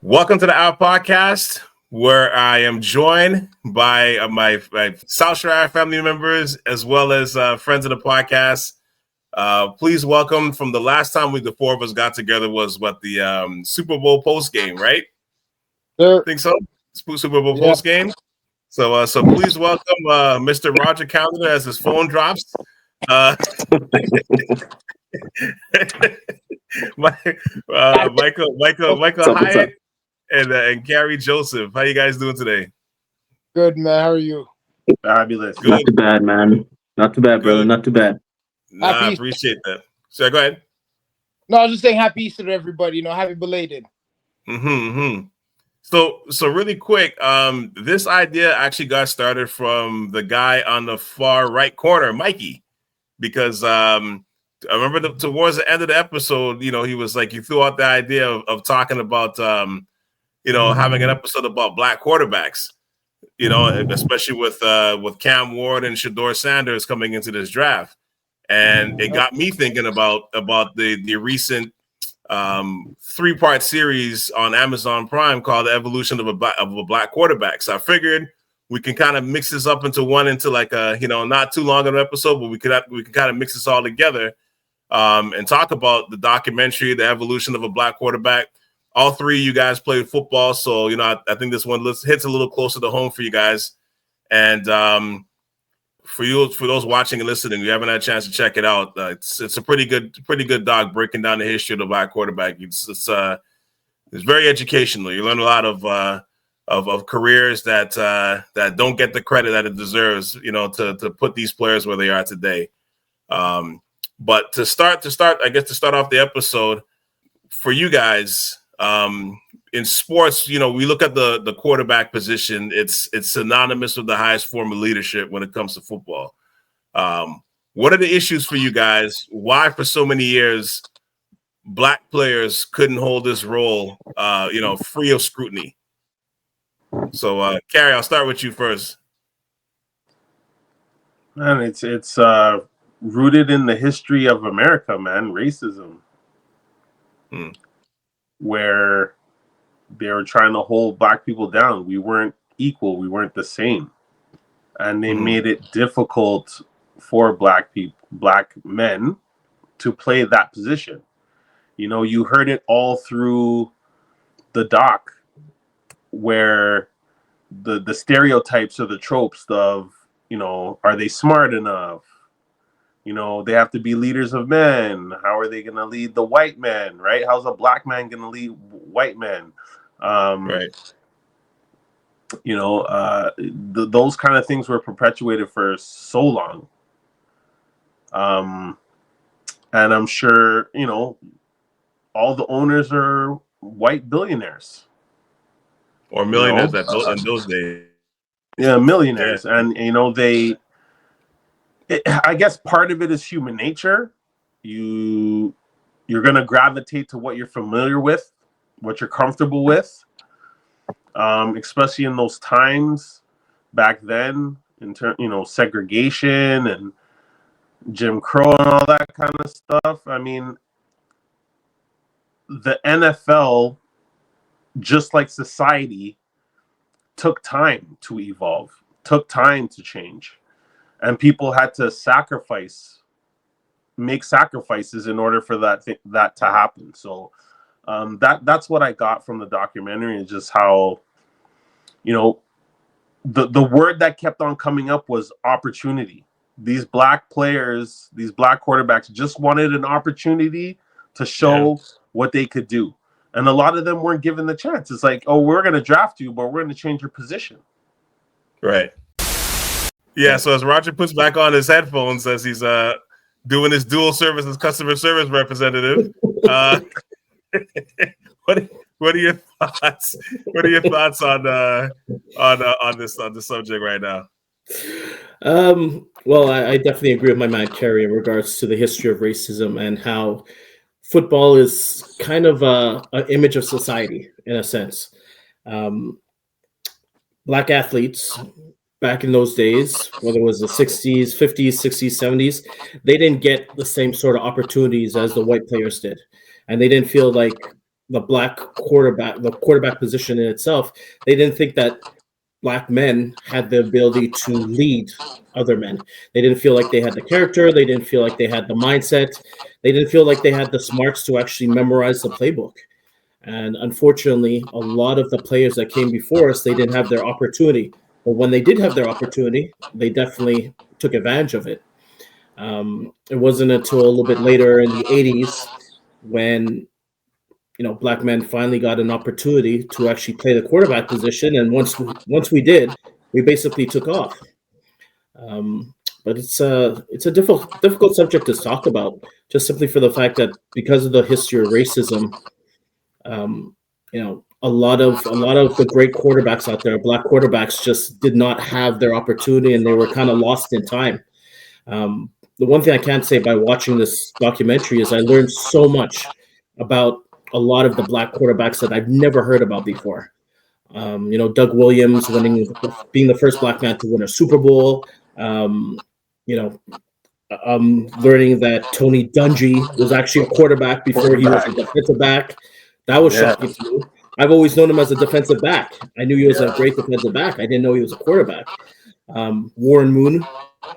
Welcome to the Out Podcast, where I am joined by my South Shore family members as well as friends of the podcast. Please welcome from the last time the four of us got together was the Super Bowl post game, right? Sure. I think so. Super Bowl post game. So please welcome Mr. Roger Calendar as his phone drops. Michael Hyatt and Gary Joseph. How you guys doing today? Good, man. How are you? Fabulous. Good. Not too bad, man. Not too bad, brother. Not too bad. I appreciate that. So go ahead. No, I was just saying happy Easter to everybody. Happy belated. So really quick, this idea actually got started from the guy on the far right corner, Mikey, because I remember towards the end of the episode, he was like, he threw out the idea of talking about, having an episode about black quarterbacks, especially with Cam Ward and Shedeur Sanders coming into this draft. And it got me thinking about the recent 3-part series on Amazon Prime called The Evolution of a Black Quarterback. So I figured we can kind of mix this up into like a, not too long of an episode, but we can kind of mix this all together and talk about the documentary, The Evolution of a Black Quarterback. All three of you guys played football, so I think this one hits a little closer to home for you guys. And for those watching and listening, you haven't had a chance to check it out. It's a pretty good doc breaking down the history of the black quarterback. It's very educational. You learn a lot of careers that don't get the credit that it deserves. To put these players where they are today. But to start off the episode for you guys. In sports, we look at the quarterback position. It's synonymous with the highest form of leadership when it comes to football. What are the issues for you guys? Why, for so many years, black players couldn't hold this role, free of scrutiny? So, Carrie, I'll start with you first. Man, it's rooted in the history of America, man. Racism. Where they were trying to hold black people down. We weren't equal. We weren't the same. And they made it difficult for black men to play that position. You heard it all through the doc where the stereotypes or the tropes of, are they smart enough? They have to be leaders of men. How are they going to lead the white man, right? How's a black man going to lead white men? Right. Those kind of things were perpetuated for so long. And I'm sure, all the owners are white billionaires. Or millionaires in those days. Yeah, millionaires. Yeah. And, I guess part of it is human nature. You're going to gravitate to what you're familiar with, what you're comfortable with, especially in those times back then, segregation and Jim Crow and all that kind of stuff. I mean, the NFL, just like society, took time to evolve, took time to change. And people had to make sacrifices in order for that to happen. So that's what I got from the documentary, is just how, the word that kept on coming up was opportunity. These black players, these black quarterbacks just wanted an opportunity to show what they could do. And a lot of them weren't given the chance. It's like, oh, we're going to draft you, but we're going to change your position. Right. Yeah, so as Roger puts back on his headphones as he's doing his dual service as customer service representative, what are your thoughts? What are your thoughts on this subject right now? Well, I definitely agree with my man Kerry in regards to the history of racism and how football is kind of an image of society in a sense. Black athletes. Back in those days, whether it was the 60s, 50s, 60s, 70s, they didn't get the same sort of opportunities as the white players did. And they didn't feel like the quarterback position in itself. They didn't think that black men had the ability to lead other men. They didn't feel like they had the character. They didn't feel like they had the mindset. They didn't feel like they had the smarts to actually memorize the playbook. And unfortunately, a lot of the players that came before us, they didn't have their opportunity. But when they did have their opportunity, they definitely took advantage of it. It wasn't until a little bit later in the 80s when black men finally got an opportunity to actually play the quarterback position, and once we did, we basically took off. Um, but it's a difficult subject to talk about, just simply for the fact that because of the history of racism, um, a lot of the great quarterbacks out there, black quarterbacks, just did not have their opportunity, and they were kind of lost in time. The one thing I can say by watching this documentary is I learned so much about a lot of the black quarterbacks that I've never heard about before. Doug Williams being the first black man to win a Super Bowl. Um, you know, Learning that Tony Dungy was actually a quarterback before he was a Quarterback. defensive back. That was Yeah. shocking to me. I've always known him as a defensive back. I knew he was a Yeah. great defensive back. I didn't know he was a quarterback. Warren Moon.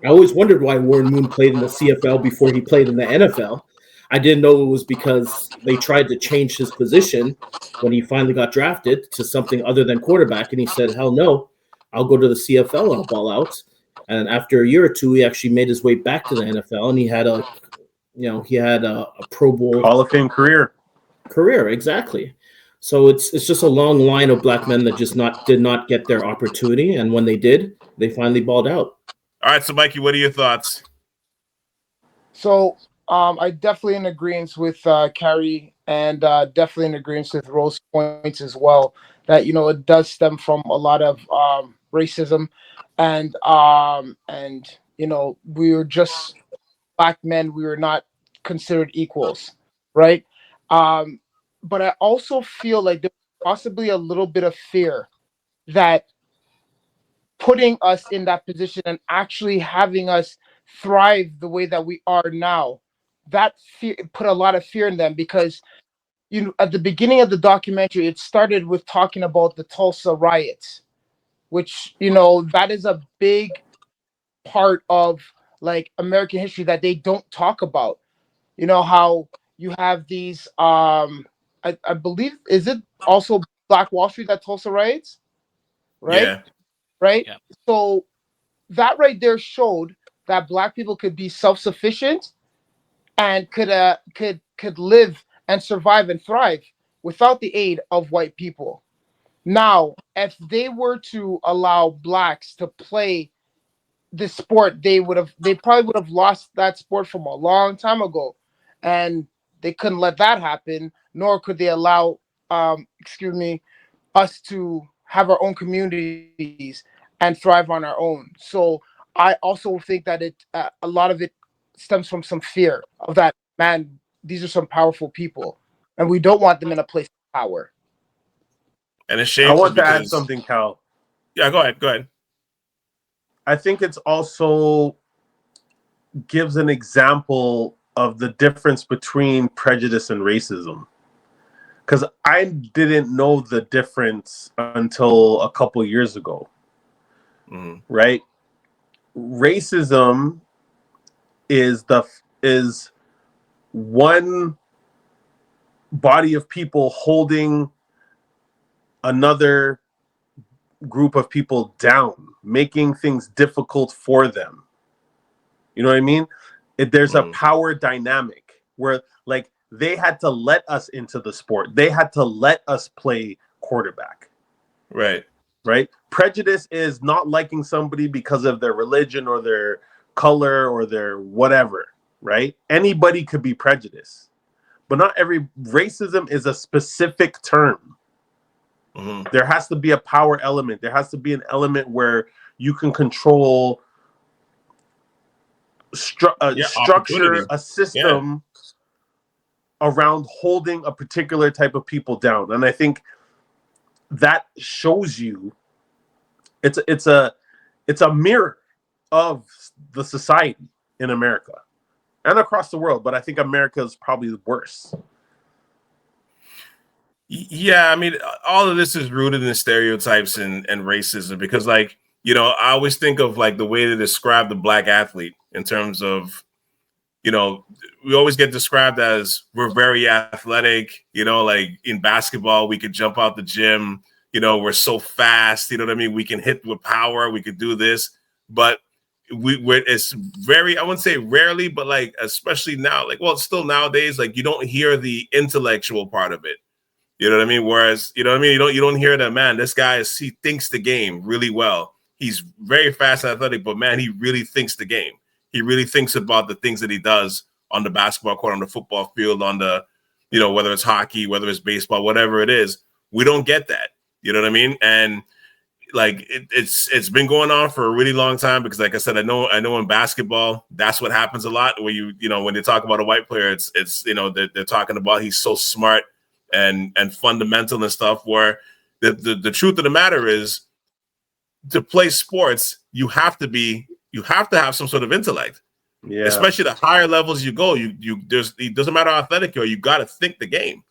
I always wondered why Warren Moon played in the CFL before he played in the NFL. I didn't know it was because they tried to change his position when he finally got drafted to something other than quarterback, and he said, "Hell no, I'll go to the CFL and I'll ball out." And after a year or two, he actually made his way back to the NFL, and he had a Pro Bowl Hall of Fame career. Exactly. So it's just a long line of black men that just did not get their opportunity, and when they did, they finally balled out. All right, so Mikey, what are your thoughts? So I definitely in agreement with Carrie, and definitely in agreement with Rose points as well. That it does stem from a lot of racism, and we were just black men. We were not considered equals, right? Um, but I also feel like there's possibly a little bit of fear that putting us in that position and actually having us thrive the way that we are now, that fear put a lot of fear in them, because at the beginning of the documentary it started with talking about the Tulsa riots, which that is a big part of like American history that they don't talk about. How you have these I believe, is it also Black Wall Street, that Tulsa riots, right? Yeah. Right. Yeah. So that right there showed that black people could be self-sufficient and could live and survive and thrive without the aid of white people. Now, if they were to allow blacks to play this sport, they probably would have lost that sport from a long time ago, and they couldn't let that happen. Nor could they allow, us to have our own communities and thrive on our own. So I also think that a lot of it stems from some fear of that. Man, these are some powerful people, and we don't want them in a place of power. And it's I shameful want to add because something, Cal. yeah, go ahead. I think it's also gives an example of the difference between prejudice and racism. Because I didn't know the difference until a couple years ago. Right? Racism is one body of people holding another group of people down, making things difficult for them. You know what I mean? There's a power dynamic where like they had to let us into the sport. They had to let us play quarterback. Right. Right? Prejudice is not liking somebody because of their religion or their color or their whatever, right? Anybody could be prejudiced. But not every racism is a specific term. There has to be a power element. There has to be an element where you can control structure a system around holding a particular type of people down. And I think that shows you it's a mirror of the society in America and across the world, but I think America is probably the worst. Yeah, I mean, all of this is rooted in stereotypes and racism because, like, I always think of like the way to describe the black athlete in terms of, we always get described as we're very athletic, like in basketball, we could jump out the gym, we're so fast, you know what I mean? We can hit with power, we could do this, but it's very, I wouldn't say rarely, but like, especially now, like, well, still nowadays, like you don't hear the intellectual part of it. You know what I mean? Whereas, you know what I mean? You don't hear that, man, this guy he thinks the game really well. He's very fast and athletic, but man, he really thinks the game. He really thinks about the things that he does on the basketball court, on the football field, on the, whether it's hockey, whether it's baseball, whatever it is. We don't get that. You know what I mean? And like it's been going on for a really long time because, like I said, I know in basketball that's what happens a lot. Where when they talk about a white player, it's they're talking about he's so smart and fundamental and stuff. Where the truth of the matter is, to play sports, you have to have some sort of intellect. Yeah. Especially the higher levels you go, it doesn't matter how athletic you are, you got to think the game.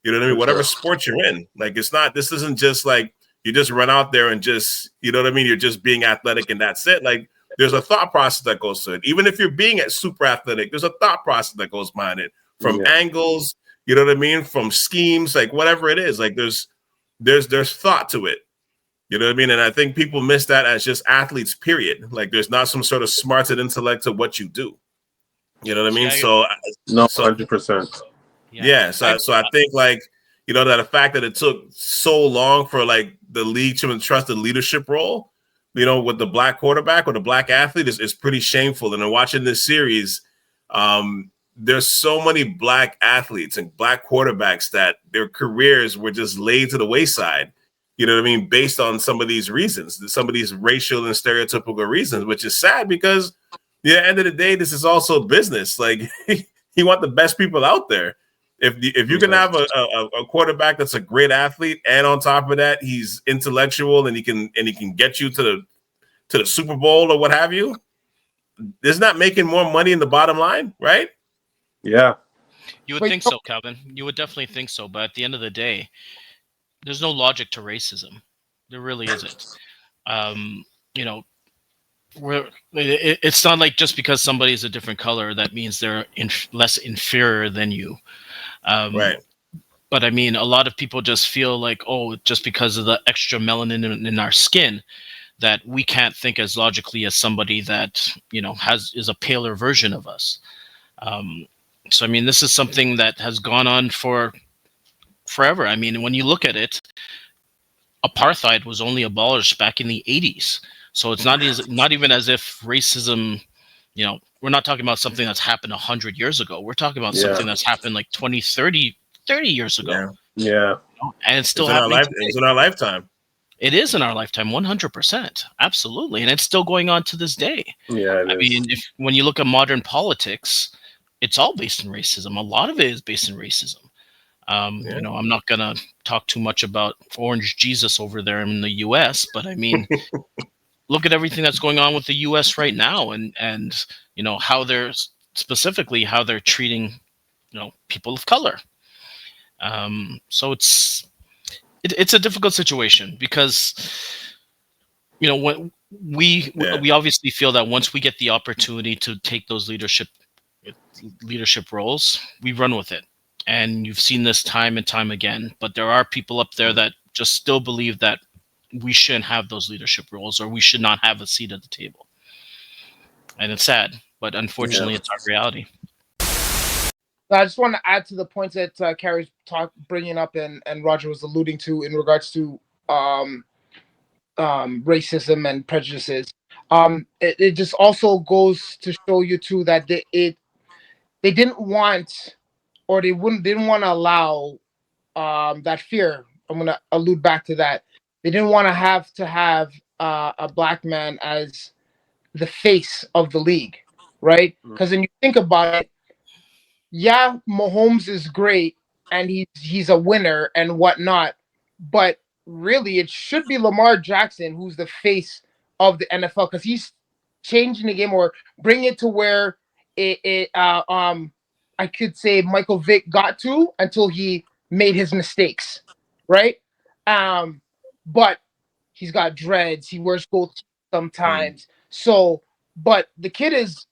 You know what I mean? Whatever sport you're in, like this isn't just like you just run out there and just, you know what I mean? You're just being athletic and that's it. Like there's a thought process that goes to it. Even if you're being super athletic, there's a thought process that goes behind it, from angles, you know what I mean? From schemes, like whatever it is, like there's thought to it. You know what I mean? And I think people miss that as just athletes, period. Like there's not some sort of smarts and intellect to what you do. You know what I mean? So 100%. Yeah. So I think like, that the fact that it took so long for like the league to entrust the leadership role, with the black quarterback or the black athlete is pretty shameful. And in watching this series, there's so many black athletes and black quarterbacks that their careers were just laid to the wayside. You know what I mean? Based on some of these reasons, some of these racial and stereotypical reasons, which is sad because at the end of the day, this is also business. Like you want the best people out there. If you can have a quarterback that's a great athlete, and on top of that, he's intellectual and he can get you to the Super Bowl or what have you, isn't that making more money in the bottom line, right? Yeah. You would think so, Calvin. You would definitely think so. But at the end of the day, there's no logic to racism. There really isn't. It's not like just because somebody is a different color that means they're less inferior than you. Right. But I mean, a lot of people just feel like, oh, just because of the extra melanin in our skin, that we can't think as logically as somebody that is a paler version of us. So I mean, this is something that has gone on for forever. I mean, when you look at it, apartheid was only abolished back in the 80s. So it's not even as if racism, we're not talking about something that's happened 100 years ago. We're talking about something that's happened like 20, 30 years ago. Yeah. And it's still happening. It's in our lifetime. It is in our lifetime, 100%. Absolutely. And it's still going on to this day. Yeah. I mean, when you look at modern politics, it's all based in racism. A lot of it is based in racism. I'm not going to talk too much about Orange Jesus over there in the U.S., but I mean, look at everything that's going on with the U.S. right now and how they're treating, people of color. So it's a difficult situation because, when we obviously feel that once we get the opportunity to take those leadership roles, we run with it. And you've seen this time and time again, but there are people up there that just still believe that we shouldn't have those leadership roles or we should not have a seat at the table. And it's sad, but unfortunately it's our reality. I just want to add to the points that Carrie's bringing up and Roger was alluding to in regards to racism and prejudices. It just also goes to show you too that they didn't want, or they didn't want to allow that fear. I'm going to allude back to that. They didn't want to have a black man as the face of the league, right? Because when you think about it, yeah, Mahomes is great and he's a winner and whatnot, but really it should be Lamar Jackson who's the face of the NFL because he's changing the game or bringing it to where I could say Michael Vick got to until he made his mistakes, right? But he's got dreads. He wears gold teeth sometimes. So, but the kid is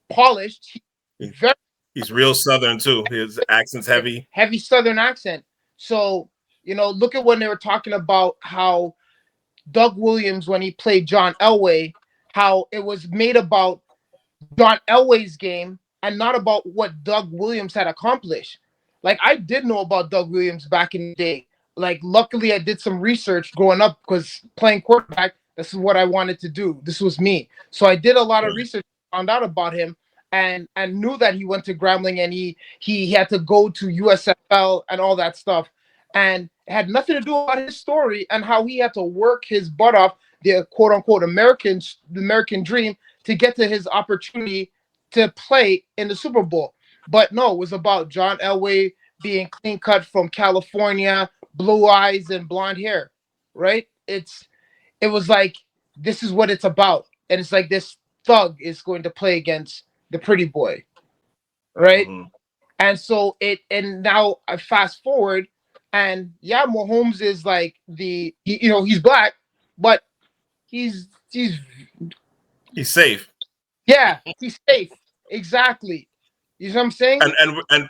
polished. He's very He's real Southern too. His accent's heavy. heavy Southern accent. So, look at when they were talking about how Doug Williams, when he played John Elway, how it was made about John Elway's game and not about what Doug Williams had accomplished. Like, I did know about Doug Williams back in the day. Like, luckily I did some research growing up because playing quarterback, this is what I wanted to do. This was me. So I did a lot of research, found out about him, and knew that he went to Grambling and he had to go to USFL and all that stuff. And it had nothing to do about his story and how he had to work his butt off, the quote unquote the American dream, to get to his opportunity to play in the Super Bowl. But no, it was about John Elway being clean cut from California, blue eyes and blonde hair, right? It was like, this is what it's about. And it's like this thug is going to play against the pretty boy, right? Mm-hmm. And so and now I fast forward, and yeah, Mahomes is like he's black, but he's safe. yeah, he's safe. Exactly. You know what I'm saying?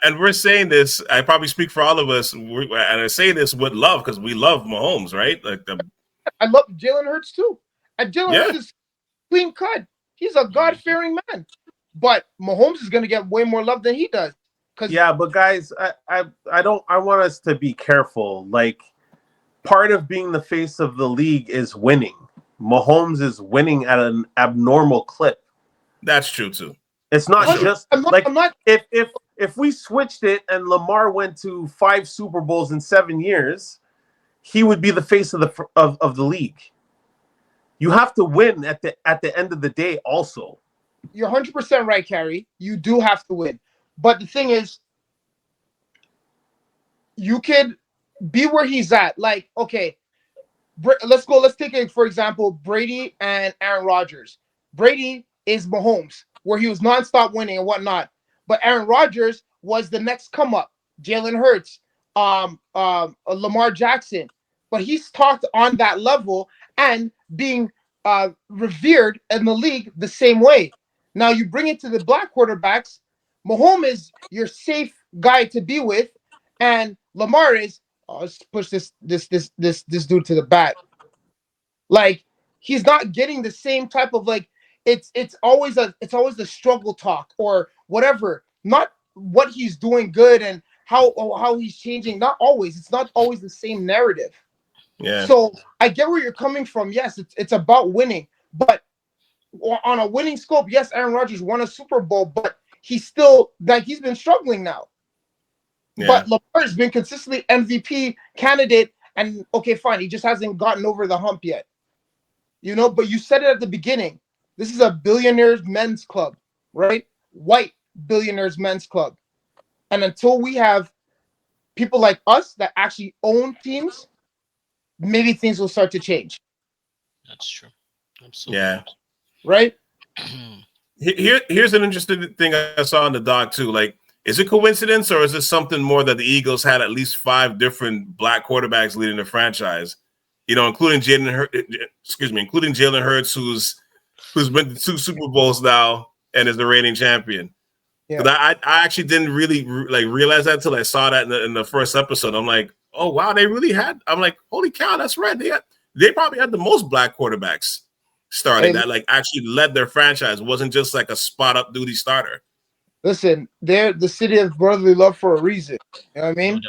And we're saying this. I probably speak for all of us, and I say this with love because we love Mahomes, right? Like I love Jalen Hurts too. And Jalen Yeah. Hurts is clean cut. He's a God-fearing man. But Mahomes is going to get way more love than he does. Yeah, but guys, I want us to be careful. Like, part of being the face of the league is winning. Mahomes is winning at an abnormal clip. That's true too. It's not just I'm not, if we switched it and Lamar went to 5 Super Bowls in 7 years, he would be the face of the league. You have to win at the end of the day also. You're 100% right, Carrie. You do have to win. But the thing is, you could be where he's at. Like, okay, let's take it, for example, Brady and Aaron Rodgers. Brady is Mahomes, where he was nonstop winning and whatnot. But Aaron Rodgers was the next come up. Jalen Hurts, Lamar Jackson. But he's talked on that level and being revered in the league the same way. Now you bring it to the black quarterbacks. Mahomes is your safe guy to be with, and Lamar is, let's push this dude to the bat. Like, he's not getting the same type of, like, it's always the struggle talk or whatever. Not what he's doing good and how he's changing. Not always. It's not always the same narrative. Yeah. So I get where you're coming from. Yes, it's about winning, but on a winning scope, yes, Aaron Rodgers won a Super Bowl, but he's been struggling now. Yeah. But Lamar's been consistently MVP candidate, and okay, fine, he just hasn't gotten over the hump yet. But you said it at the beginning. This is a billionaires men's club, right? White billionaires men's club. And until we have people like us that actually own teams, maybe things will start to change. That's true. Absolutely. Yeah. Right? Here's an interesting thing I saw in the doc too. Like, is it coincidence or is this something more that the Eagles had at least 5 different black quarterbacks leading the franchise? Including Jalen Hurts, who's been to 2 Super Bowls now and is the reigning champion. Yeah. I actually didn't really realize that until I saw that in the first episode. I'm like, oh wow, they really had. I'm like, holy cow, that's right. They probably had the most black quarterbacks starting that actually led their franchise. It wasn't just like a spot up duty starter. Listen, they're the city of brotherly love for a reason. You know what I mean?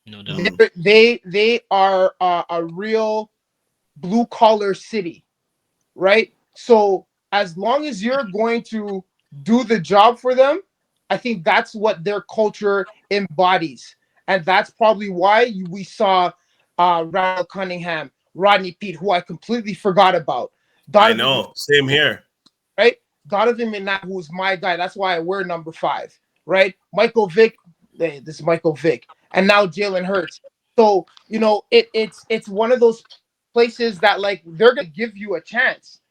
No doubt. They are a real blue collar city, right? So as long as you're going to do the job for them, I think that's what their culture embodies, and that's probably why we saw Randall Cunningham, Rodney Peete, who I completely forgot about. I know, same here. Right? Donovan McNabb, who's my guy. That's why I wear number 5, right? Michael Vick, this is Michael Vick, and now Jalen Hurts. So it's one of those places that they're gonna give you a chance,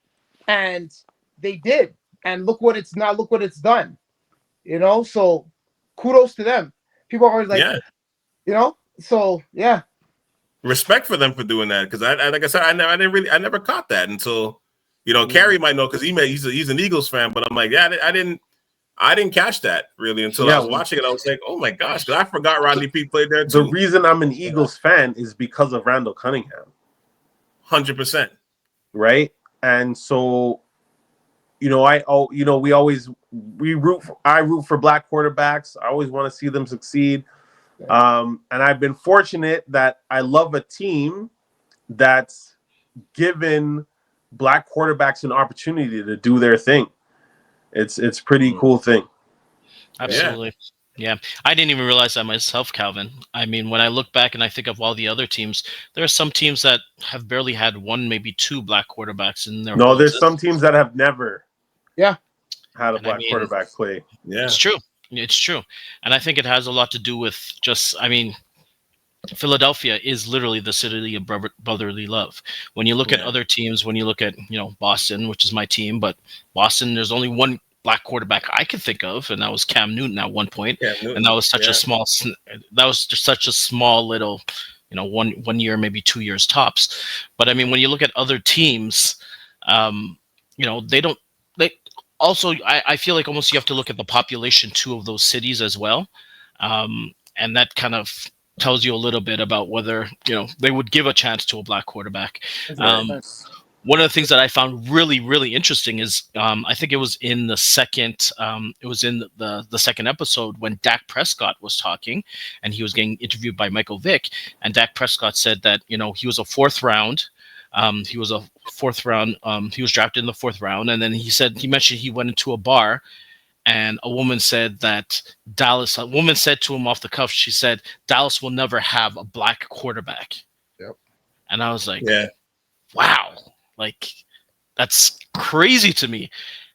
and they did. And look what it's done. So kudos to them. People are always like, So yeah, Respect for them for doing that, because I like I said, I never caught that until, Carrie might know, because he's an Eagles fan, but I'm like, yeah, I didn't catch that really until I Yeah, was watching it. I was like, oh my gosh, because I forgot Rodney Peete played there the too. reason I'm an Eagles fan is because of Randall Cunningham. 100%. Right? And so, I root for black quarterbacks. I always want to see them succeed. And I've been fortunate that I love a team that's given black quarterbacks an opportunity to do their thing. It's pretty cool thing. Absolutely. Yeah. I didn't even realize that myself, Calvin. I mean, when I look back and I think of all the other teams, there are some teams that have barely had one, maybe two black quarterbacks in their No, whole there's some existence. teams that have never yeah, had a And I black mean, quarterback play. Yeah. it's true. It's true. And I think it has a lot to do with just, I mean, Philadelphia is literally the city of brotherly love. When you look at other teams, when you look at, Boston, which is my team, but Boston, there's only one black quarterback I could think of, and that was Cam Newton at one point. Cam Newton, and that was such a small, that was just such a small little, 1 year, maybe 2 years tops. But I mean, when you look at other teams, they don't, they also, I feel like almost you have to look at the population too of those cities as well. And that kind of tells you a little bit about whether they would give a chance to a black quarterback. One of the things that I found really, really interesting is I think it was in the second the second episode when Dak Prescott was talking, and he was getting interviewed by Michael Vick, and Dak Prescott said that he was a fourth round. He was a fourth round. He was drafted in the fourth round, and then he mentioned he went into a bar, and a woman said to him off the cuff, she said, Dallas will never have a black quarterback. Yep. And I was like, Yeah. wow, like that's crazy to me.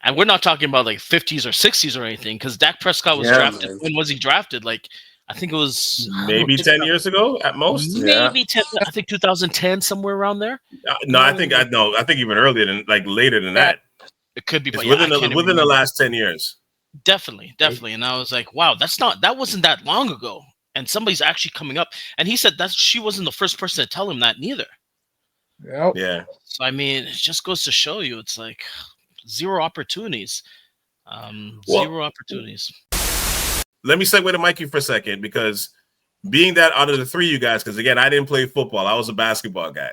And we're not talking about like 50s or 60s or anything, because Dak Prescott was drafted. Man. When was he drafted? Like, I think it was maybe 10 years ago at most. maybe 10, I think 2010, somewhere around there. No, I think even earlier than later than that. It could be, It's but yeah, within the last 10 years. Definitely. And I was like, wow, that wasn't that long ago. And somebody's actually coming up. And he said that she wasn't the first person to tell him that neither. Yep. Yeah. So I mean, it just goes to show you, it's like zero opportunities. Zero opportunities. Let me segue to Mikey for a second, because being that out of the three of you guys, because again, I didn't play football, I was a basketball guy,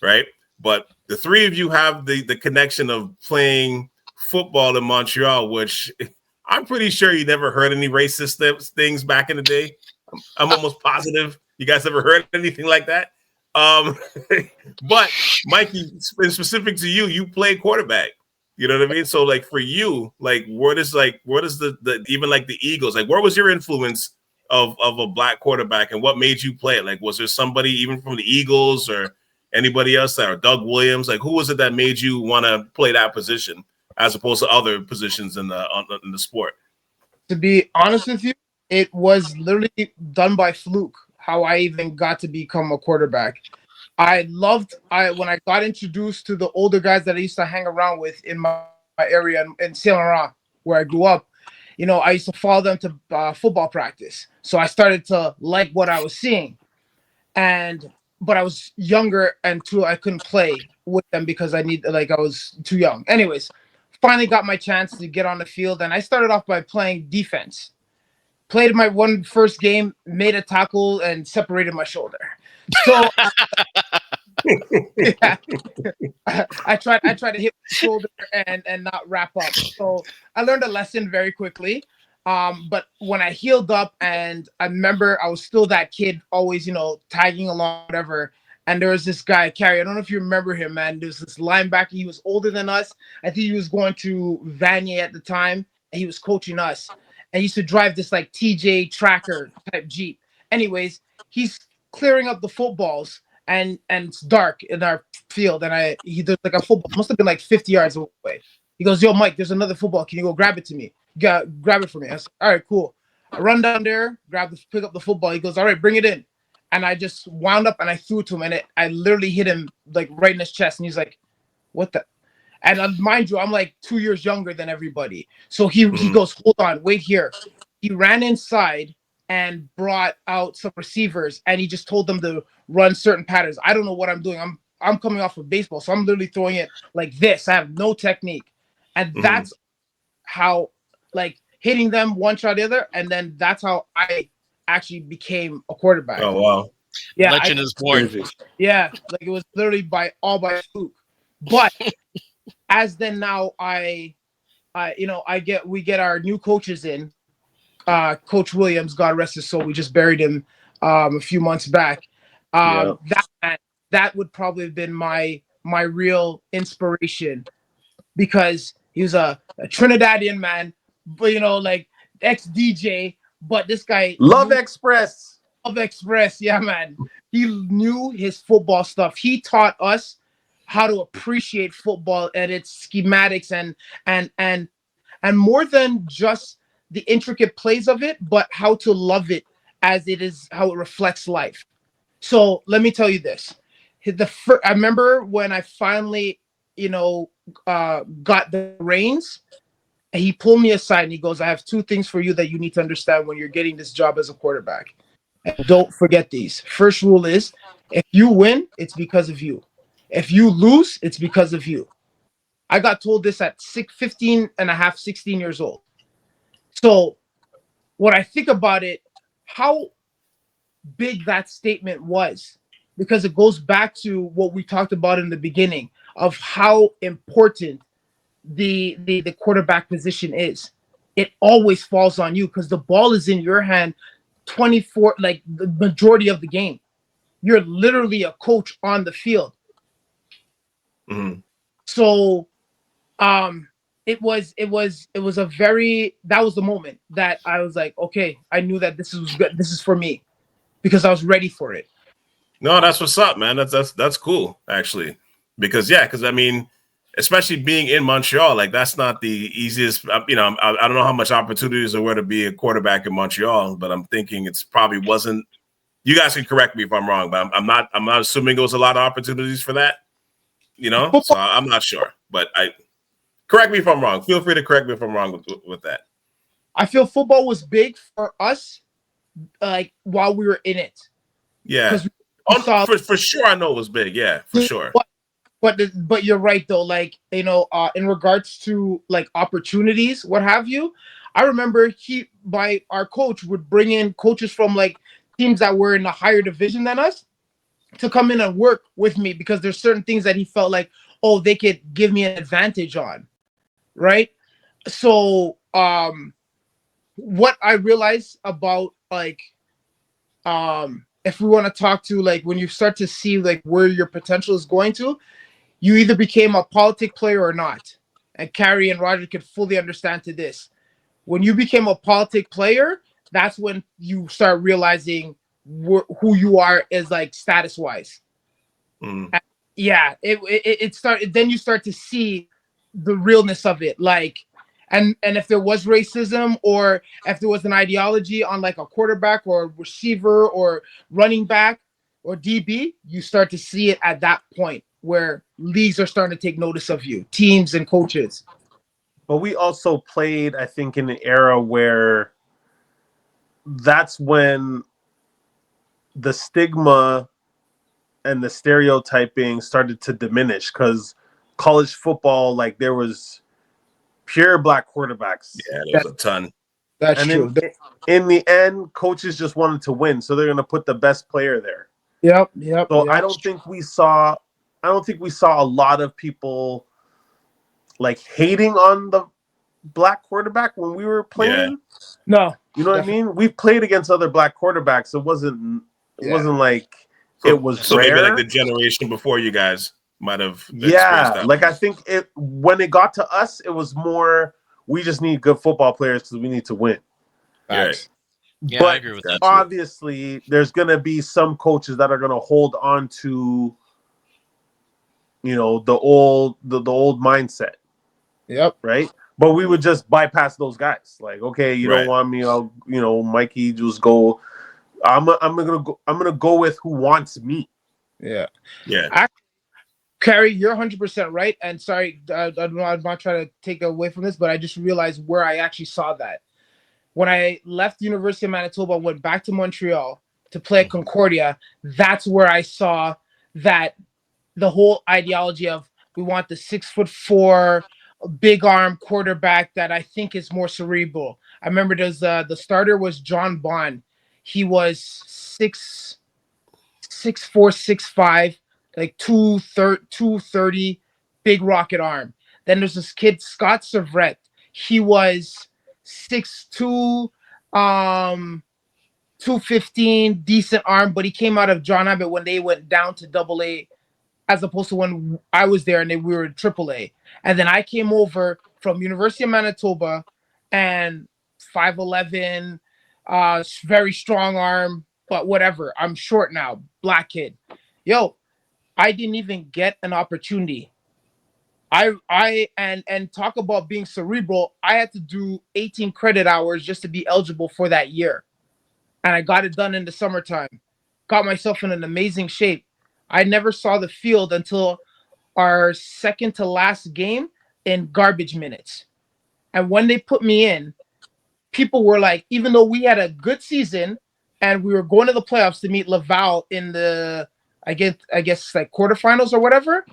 right? But the three of you have the connection of playing football in Montreal, which I'm pretty sure you never heard any racist things back in the day. I'm almost positive you guys ever heard anything like that. But Mikey, in specific to you, you play quarterback. You know what I mean? So like for you, like what is the even like the Eagles? Like where was your influence of a black quarterback, and what made you play it? Like was there somebody even from the Eagles or anybody else, or Doug Williams? Like who was it that made you want to play that position as opposed to other positions in the sport? To be honest with you, it was literally done by fluke how I even got to become a quarterback. When I got introduced to the older guys that I used to hang around with in my area in Saint Laurent, where I grew up. I used to follow them to football practice. So I started to like what I was seeing. But I was younger, and too, I couldn't play with them because I was too young. Anyways, finally got my chance to get on the field, and I started off by playing defense. Played my first game, made a tackle, and separated my shoulder. So yeah, I tried to hit my shoulder and not wrap up. So I learned a lesson very quickly. But when I healed up, and I remember I was still that kid, always tagging along, whatever. And there was this guy, Carrie. I don't know if you remember him, man. There's this linebacker. He was older than us. I think he was going to Vanier at the time, and he was coaching us. And he used to drive this like TJ Tracker type Jeep. Anyways, he's clearing up the footballs, and it's dark in our field. And there's like a football, must have been like 50 yards away. He goes, "Yo, Mike, there's another football. Can you go grab it to me? Grab it for me." I said, "All right, cool." I run down there, pick up the football. He goes, "All right, bring it in." And I just wound up and I threw it to him, and I literally hit him like right in his chest. And he's like, "What the?" And mind you, I'm like 2 years younger than everybody. So he goes, "Hold on, wait here." He ran inside, and brought out some receivers, and he just told them to run certain patterns. I don't know what I'm doing. I'm coming off of baseball, so I'm literally throwing it like this. I have no technique, and that's how, like, hitting them one shot the other, and then that's how I actually became a quarterback. Oh wow! Yeah, Legend is born. yeah, like it was literally by fluke. But as then now we get our new coaches in. Coach Williams, God rest his soul, we just buried him a few months back. That would probably have been my real inspiration, because he was a Trinidadian man, but like ex DJ. But this guy Love Express. Love Express, yeah, man. He knew his football stuff. He taught us how to appreciate football and its schematics and more than just the intricate plays of it, but how to love it as it is, how it reflects life. So let me tell you this. I remember when I finally, got the reins, and he pulled me aside and he goes, I have two things for you that you need to understand when you're getting this job as a quarterback. And don't forget these. First rule is, if you win, it's because of you. If you lose, it's because of you. I got told this at 15 and a half, 16 years old. So when I think about it, how big that statement was, because it goes back to what we talked about in the beginning of how important the quarterback position is. It always falls on you because the ball is in your hand 24, like the majority of the game. You're literally a coach on the field. So it was a very, that was the moment that I was like, okay, I knew that this was good. This is for me, because I was ready for it. No, that's what's up, man. That's cool, actually, because I mean, especially being in Montreal, like that's not the easiest. I don't know how much opportunities there were to be a quarterback in Montreal, but I'm thinking it's probably wasn't. You guys can correct me if I'm wrong, but I'm not assuming there was a lot of opportunities for that. So I'm not sure, but correct me if I'm wrong. Feel free to correct me if I'm wrong with that. I feel football was big for us, like while we were in it. Yeah, for sure. I know it was big. Yeah, for sure. But you're right though. Like in regards to like opportunities, what have you. I remember our coach would bring in coaches from like teams that were in a higher division than us to come in and work with me, because there's certain things that he felt like, oh, they could give me an advantage on, right? So what I realized about like if we want to talk to like when you start to see like where your potential is going to, you either became a politic player or not. And Carrie and Roger could fully understand to this. When you became a politic player, that's when you start realizing who you are as like status wise. Yeah, it started. Then you start to see the realness of it, like, and if there was racism or if there was an ideology on like a quarterback or receiver or running back or DB, you start to see it at that point where leagues are starting to take notice of you, teams and coaches. But we also played, I think, in an era where that's when the stigma and the stereotyping started to diminish, because college football, like there was pure black quarterbacks. Yeah, there's a ton. That's true. In the end, coaches just wanted to win, so they're going to put the best player there. Yep. So I don't think we saw a lot of people like hating on the black quarterback when we were playing. Yeah. No, you know what I mean? We played against other black quarterbacks. It wasn't like it was so rare. Maybe like the generation before you guys might have. Yeah, like I think when it got to us, it was more we just need good football players because we need to win. Right. Yeah, but I agree with that. Obviously, there's gonna be some coaches that are gonna hold on to, the old mindset. Yep. Right. But we would just bypass those guys. Like, okay, you don't want me, I'll, Mikey, just go. I'm gonna go with who wants me. Yeah. Yeah. Carrie, you're 100% right. And sorry, I'm not trying to take away from this, but I just realized where I actually saw that. when I left University of Manitoba, I went back to Montreal to play at Concordia. That's where I saw that the whole ideology of we want the 6'4" big arm quarterback that I think is more cerebral. I remember the starter was John Bond. He was 6'4", 6'5", like 230, big rocket arm. Then there's this kid Scott Severett. He was 6'2", 215, decent arm, but he came out of John Abbott when they went down to Double A, as opposed to when I was there and we were in Triple A. And then I came over from University of Manitoba, and 5'11", very strong arm, but whatever. I'm short now, black kid. Yo, I didn't even get an opportunity. And talk about being cerebral. I had to do 18 credit hours just to be eligible for that year, and I got it done in the summertime. Got myself in an amazing shape. I never saw the field until our second to last game in garbage minutes. And when they put me in, people were like, even though we had a good season and we were going to the playoffs to meet Laval in the, I guess like quarterfinals or whatever,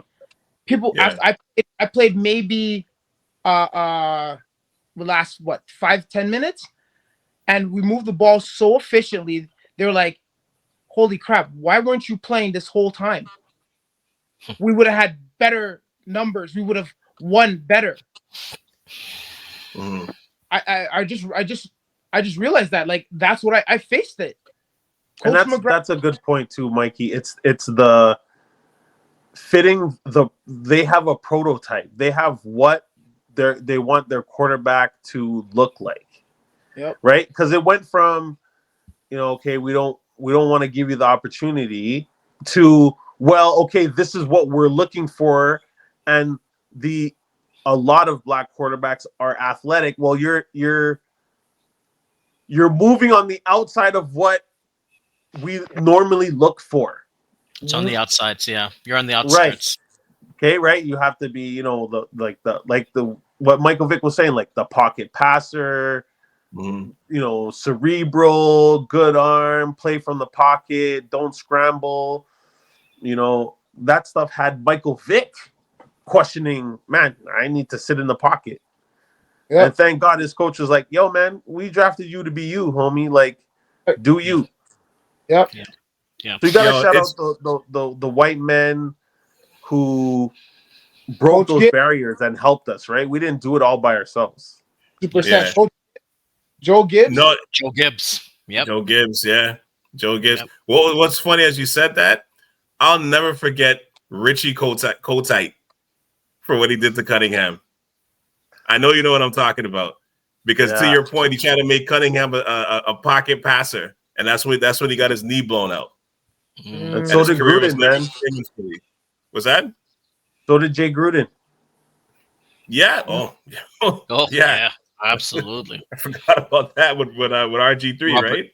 people Yeah. I played maybe the last 5-10 minutes, and we moved the ball so efficiently. They were like, holy crap, why weren't you playing this whole time? We would have had better numbers. We would have won better. Mhm. I just realized that, like, that's what I faced it. And that's a good point too, Mikey. It's the fitting they have a prototype. They have what they want their quarterback to look like. Yep. Right? Because it went from, okay, we don't want to give you the opportunity to, well, okay, this is what we're looking for, and a lot of black quarterbacks are athletic. Well, you're moving on the outside of what we normally look for. It's on the outsides, yeah. You're on the Right. outskirts. Okay, right. You have to be, the what Michael Vick was saying, like the pocket passer, cerebral, good arm, play from the pocket, don't scramble. That stuff had Michael Vick questioning, man, I need to sit in the pocket. Yep. And thank God his coach was like, yo, man, we drafted you to be you, homie. Like, do you. Yep. Yeah. So you got to shout out the white men who broke those barriers and helped us, right? We didn't do it all by ourselves. 2%. Yeah. Joe Gibbs? No, Joe Gibbs. Yep. Joe Gibbs, yeah. Joe Gibbs. Yep. What's funny as you said that, I'll never forget Richie Kotite for what he did to Cunningham. I know you know what I'm talking about. Because to your point, he tried to make Cunningham a pocket passer, and that's when he got his knee blown out. And so did Gruden, man. Was that? So did Jay Gruden. Yeah. Yeah. Absolutely. I forgot about that with RG3, right?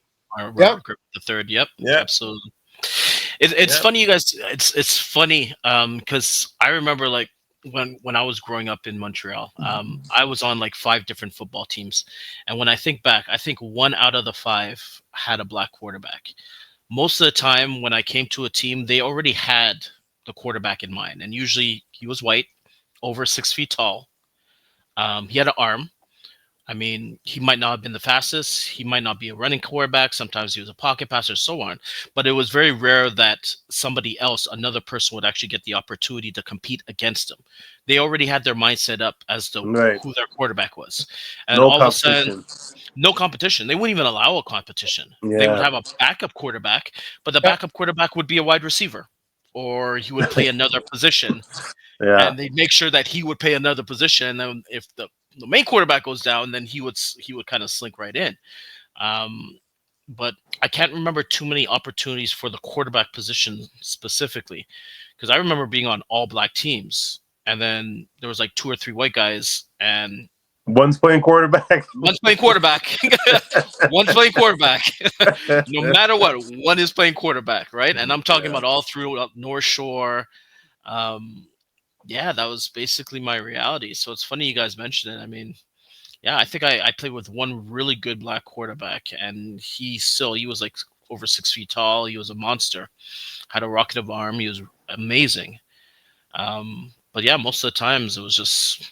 Robert the third. Yep. Absolutely. It's funny, you guys. It's funny because I remember, like, when I was growing up in Montreal, I was on like 5 different football teams, and when I think back, I think 1 out of the 5 had a black quarterback. Most of the time, when I came to a team, they already had the quarterback in mind, and usually he was white, over 6 feet tall. He had an arm. I mean, he might not have been the fastest. He might not be a running quarterback. Sometimes he was a pocket passer, so on. But it was very rare that somebody else, another person, would actually get the opportunity to compete against him. They already had their mindset up as to who their quarterback was. And all of a sudden, no competition. They wouldn't even allow a competition. Yeah. They would have a backup quarterback, but the backup quarterback would be a wide receiver, or he would play another position. And they'd make sure that he would play another position. And if the main quarterback goes down, then he would kind of slink right in. But I can't remember too many opportunities for the quarterback position specifically, because I remember being on all black teams, and then there was like 2 or 3 white guys, and one's playing quarterback. One's playing quarterback. One's playing quarterback. No matter what, one is playing quarterback, right? And I'm talking about all through North Shore. Yeah, that was basically my reality. So it's funny you guys mentioned it. I mean, Yeah, I think I played with one really good black quarterback, and he was like over 6 feet tall. He was a monster. Had a rocket of arm. He was amazing. But yeah, most of the times it was just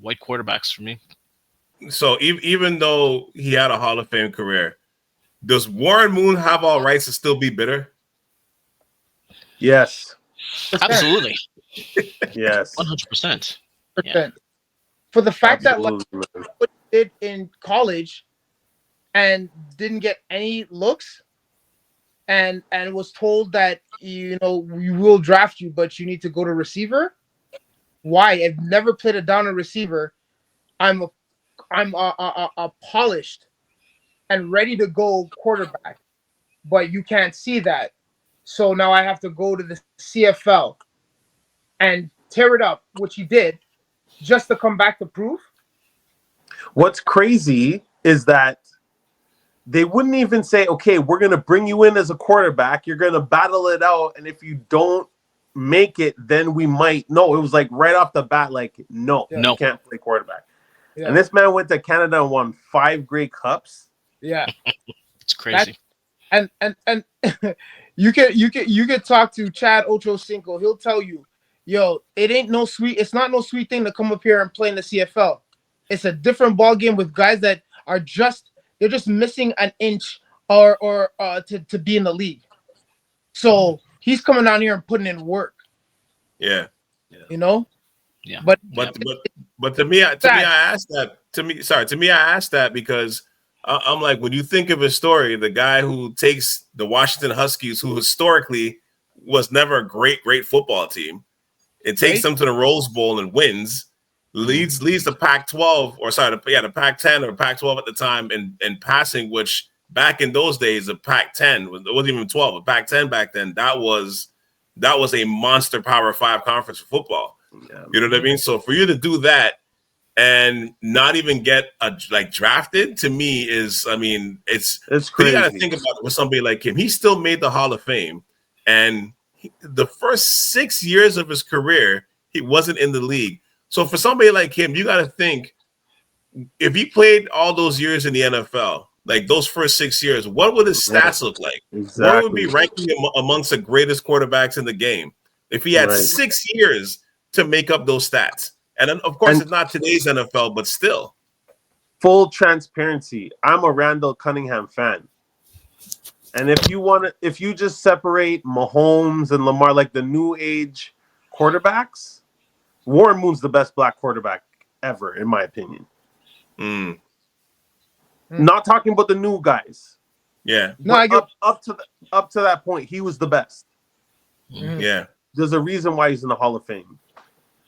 white quarterbacks for me. So even though he had a Hall of Fame career, does Warren Moon have all rights to still be bitter? Yes. Absolutely, Yes. 100%. Yeah, For the fact that like Absolutely, man. what he did in college and didn't get any looks and was told that we will draft you, but you need to go to receiver. Why? I've never played a down a receiver. I'm a polished and ready to go quarterback, but you can't see that. So now I have to go to the CFL and tear it up, which he did, just to come back to prove. What's crazy is that they wouldn't even say, okay, we're going to bring you in as a quarterback. You're going to battle it out. And if you don't make it, then we might. No, it was like right off the bat, like, no, No. you can't play quarterback. Yeah. And this man went to Canada and won 5 Grey Cups. Yeah. it's crazy. And you can talk to Chad Ochocinco. He'll tell you, yo, it's not no sweet thing to come up here and play in the CFL. It's a different ball game with guys that are they're just missing an inch or to be in the league. So he's coming down here and putting in work. Yeah. Yeah. But to me, I asked that. To me, I asked that because I'm like, when you think of his story, the guy who takes the Washington Huskies, who historically was never a great football team, it takes them to the Rose Bowl and wins, leads the Pac-12 the Pac-10 or Pac-12 at the time in passing, which back in those days, the Pac-10 it wasn't even 12, a Pac-10 back then. That was a monster Power 5 conference for football. Yeah. You know what I mean? So for you to do that and not even get drafted, to me is, it's crazy. You got to think about it with somebody like him. He still made the Hall of Fame, and the first 6 years of his career, he wasn't in the league. So for somebody like him, you got to think, if he played all those years in the NFL, like those first 6 years, what would his stats look like? Exactly. What would be ranking amongst the greatest quarterbacks in the game if he had 6 years to make up those stats? And then, of course, it's not today's NFL, but still. Full transparency, I'm a Randall Cunningham fan. And if you just separate Mahomes and Lamar, like the new age quarterbacks, Warren Moon's the best black quarterback ever, in my opinion. Not talking about the new guys. Yeah. No, I get up to that point, he was the best. Yeah. There's a reason why he's in the Hall of Fame.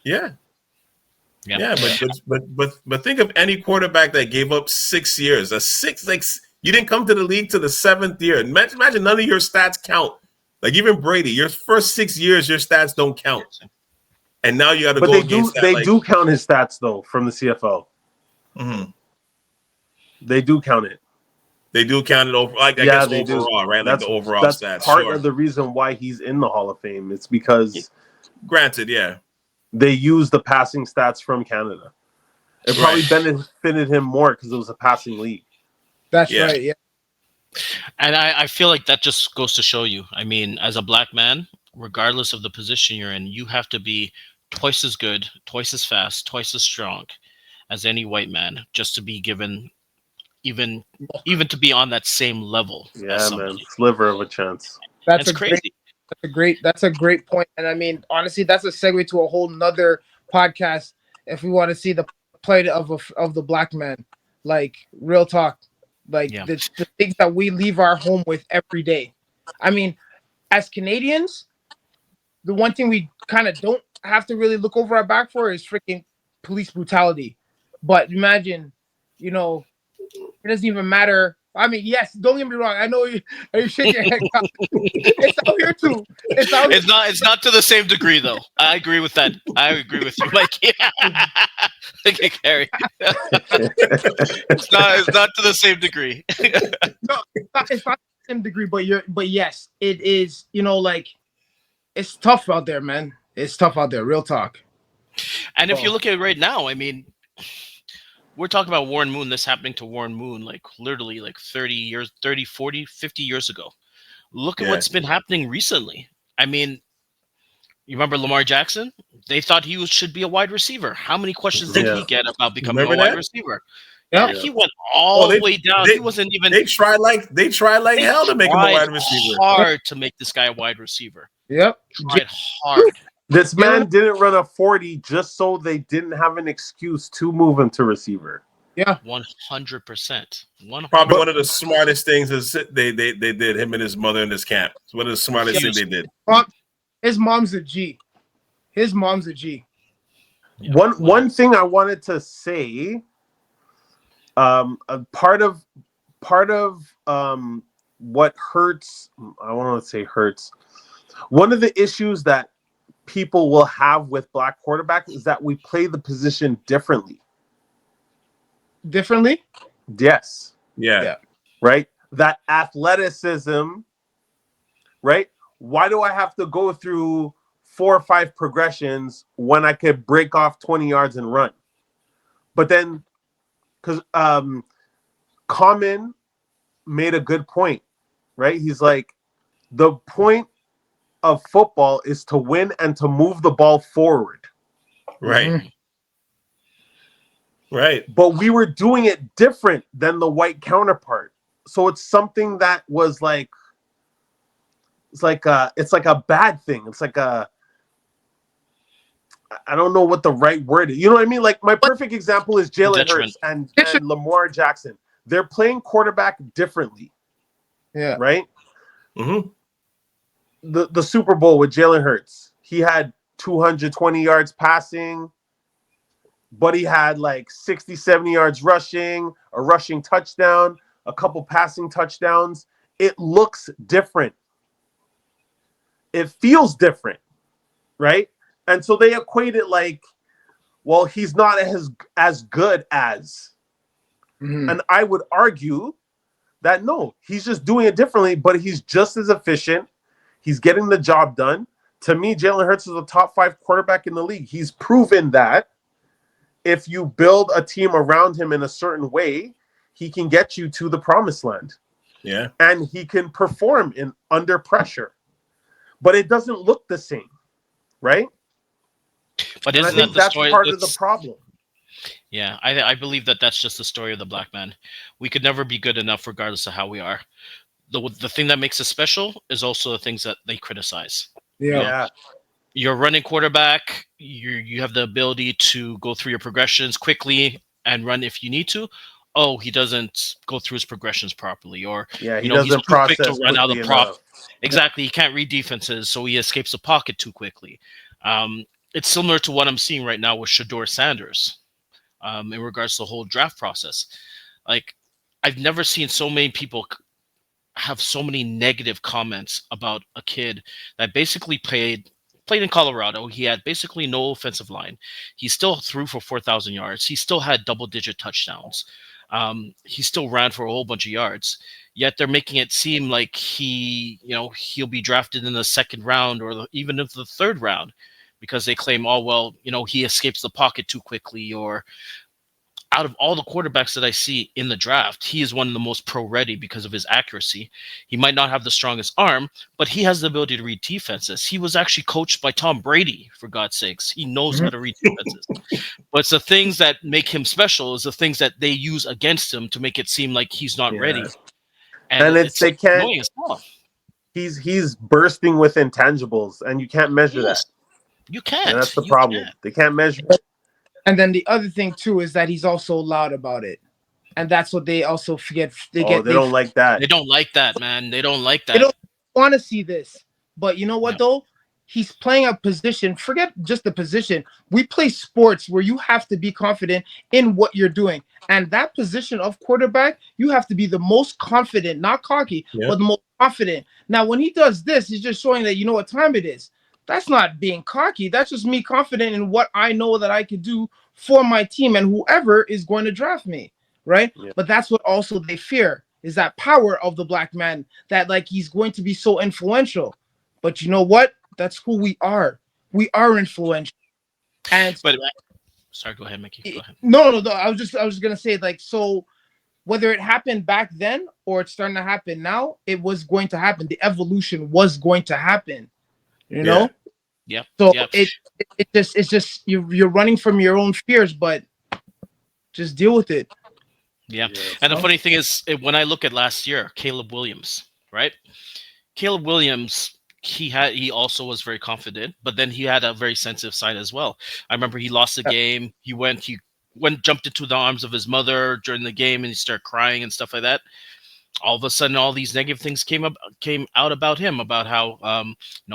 Yeah. Yeah, but think of any quarterback that gave up 6 years. You didn't come to the league to the 7th year. Imagine none of your stats count. Like even Brady, your first 6 years, your stats don't count. And now you got to go against that. They do count his stats though from the CFL. Mm-hmm. They do count it. They do count it over. I guess overall, right? Like the overall stats. That's part of the reason why he's in the Hall of Fame. It's because, granted, yeah, they use the passing stats from Canada. It probably benefited him more because it was a passing league. That's right. Yeah. And I feel like that just goes to show you. I mean, as a black man, regardless of the position you're in, you have to be twice as good, twice as fast, twice as strong as any white man just to be given even to be on that same level. Yeah, man, sliver of a chance. That's crazy. That's a great point. And I mean, honestly, that's a segue to a whole nother podcast if we want to see the plight of the black man. Like real talk. Like the things that we leave our home with every day. I mean, as Canadians, the one thing we kind of don't have to really look over our back for is freaking police brutality. But imagine, it doesn't even matter. I mean, yes, don't get me wrong. I know you shake your head. It's out here too. It's not to the same degree though. I agree with that. I agree with you. Like, okay, Carrie. It's not to the same degree. No, it's not the same degree, but yes, it is, like it's tough out there, man. It's tough out there, real talk. And if you look at it right now, I mean, we're talking about Warren Moon, this happening to Warren Moon, like literally like 30 years, 30, 40, 50 years ago. Look at Yeah. what's been happening recently. I mean, you remember Lamar Jackson? They thought should be a wide receiver. How many questions did Yeah. he get about becoming a Remember wide that? receiver? Yep. Yeah, Yeah. he went Oh, all the way down. they He wasn't even. they tried like They hell to make him a tried wide receiver. hard to make this guy a wide receiver. Yep. Tried hard. This You know- man didn't run a 40 just so they didn't have an excuse to move him to receiver. Yeah. 100%. Probably one of the smartest things is they did, him and his mother in this camp. It's one of the smartest things they did. His mom's a G. His mom's a G. Yeah. One thing I wanted to say, a part of what hurts, I want to say hurts. One of the issues that people will have with black quarterbacks is that we play the position differently. Differently? Yes. Yeah. Right? That athleticism, right? Why do I have to go through 4 or 5 progressions when I could break off 20 yards and run? But then, because Common made a good point, right? He's like, the point of football is to win and to move the ball forward. Right. Mhm. Right. But we were doing it different than the white counterpart. So it's something that was like, it's like a bad thing. It's like I don't know what the right word is. You know what I mean? Like my perfect example is Jalen Hurts and Lamar Jackson. They're playing quarterback differently. Yeah. Right? Mm-hmm. The Super Bowl with Jalen Hurts. He had 220 yards passing, but he had like 60, 70 yards rushing, a rushing touchdown, a couple passing touchdowns. It looks different. It feels different, right? And so they equate it like, well, he's not as good as. Mhm. And I would argue that no, he's just doing it differently, but he's just as efficient. He's getting the job done. To me, Jalen Hurts is a top 5 quarterback in the league. He's proven that if you build a team around him in a certain way, he can get you to the promised land. Yeah. And he can perform under pressure. But it doesn't look the same, right? But And I isn't think that the that's story? part of the problem. Yeah, I believe that's just the story of the black man. We could never be good enough, regardless of how we are. The thing that makes us special is also the things that they criticize. Yeah. You're running quarterback. You have the ability to go through your progressions quickly and run if you need to. Oh, he doesn't go through his progressions properly, or Yeah, he he's doesn't too quick to process run out of quickly the prop. enough. Exactly, he can't read defenses, so he escapes the pocket too quickly. It's similar to what I'm seeing right now with Shedeur Sanders, in regards to the whole draft process. Like, I've never seen so many people have so many negative comments about a kid that basically played in Colorado. He had basically no offensive line. He still threw for 4,000 yards. He still had double-digit touchdowns. He still ran for a whole bunch of yards. Yet they're making it seem like he'll be drafted in the 2nd round or even in the 3rd round because they claim, oh, well, he escapes the pocket too quickly, or out of all the quarterbacks that I see in the draft, he is one of the most pro-ready because of his accuracy. He might not have the strongest arm, but he has the ability to read defenses. He was actually coached by Tom Brady, for God's sakes. He knows how to read defenses. But it's the things that make him special is the things that they use against him to make it seem like he's not ready. And it's they can't. annoying as well. He's bursting with intangibles, and you can't measure Yes. that. You can't. And that's the You problem. can't. They can't measure it. And then the other thing too is that he's also loud about it, and that's what they also forget. They don't like that. They don't like that, man. They don't like that. They don't want to see this. But you know what, Yeah. though? He's playing a position. Forget just the position. We play sports where you have to be confident in what you're doing. And that position of quarterback, you have to be the most confident, not cocky, but the most confident. Now, when he does this, he's just showing that you know what time it is. That's not being cocky. That's just me confident in what I know that I can do for my team and whoever is going to draft me, right? Yeah. But that's what also they fear is that power of the black man, that like he's going to be so influential. But you know what? That's who we are. We are influential. And But Sorry, go ahead, Mickey. Go ahead. No. I was gonna say, like, so whether it happened back then or it's starting to happen now, it was going to happen. The evolution was going to happen. You Yeah. know. Yep. So Yep. it's just you're running from your own fears, but just deal with it. Yeah. Yes. And the funny thing is, when I look at last year, Caleb Williams, right? Caleb Williams, he also was very confident, but then he had a very sensitive side as well. I remember he lost the game. He went jumped into the arms of his mother during the game, and he started crying and stuff like that. All of a sudden, all these negative things came out about him, about how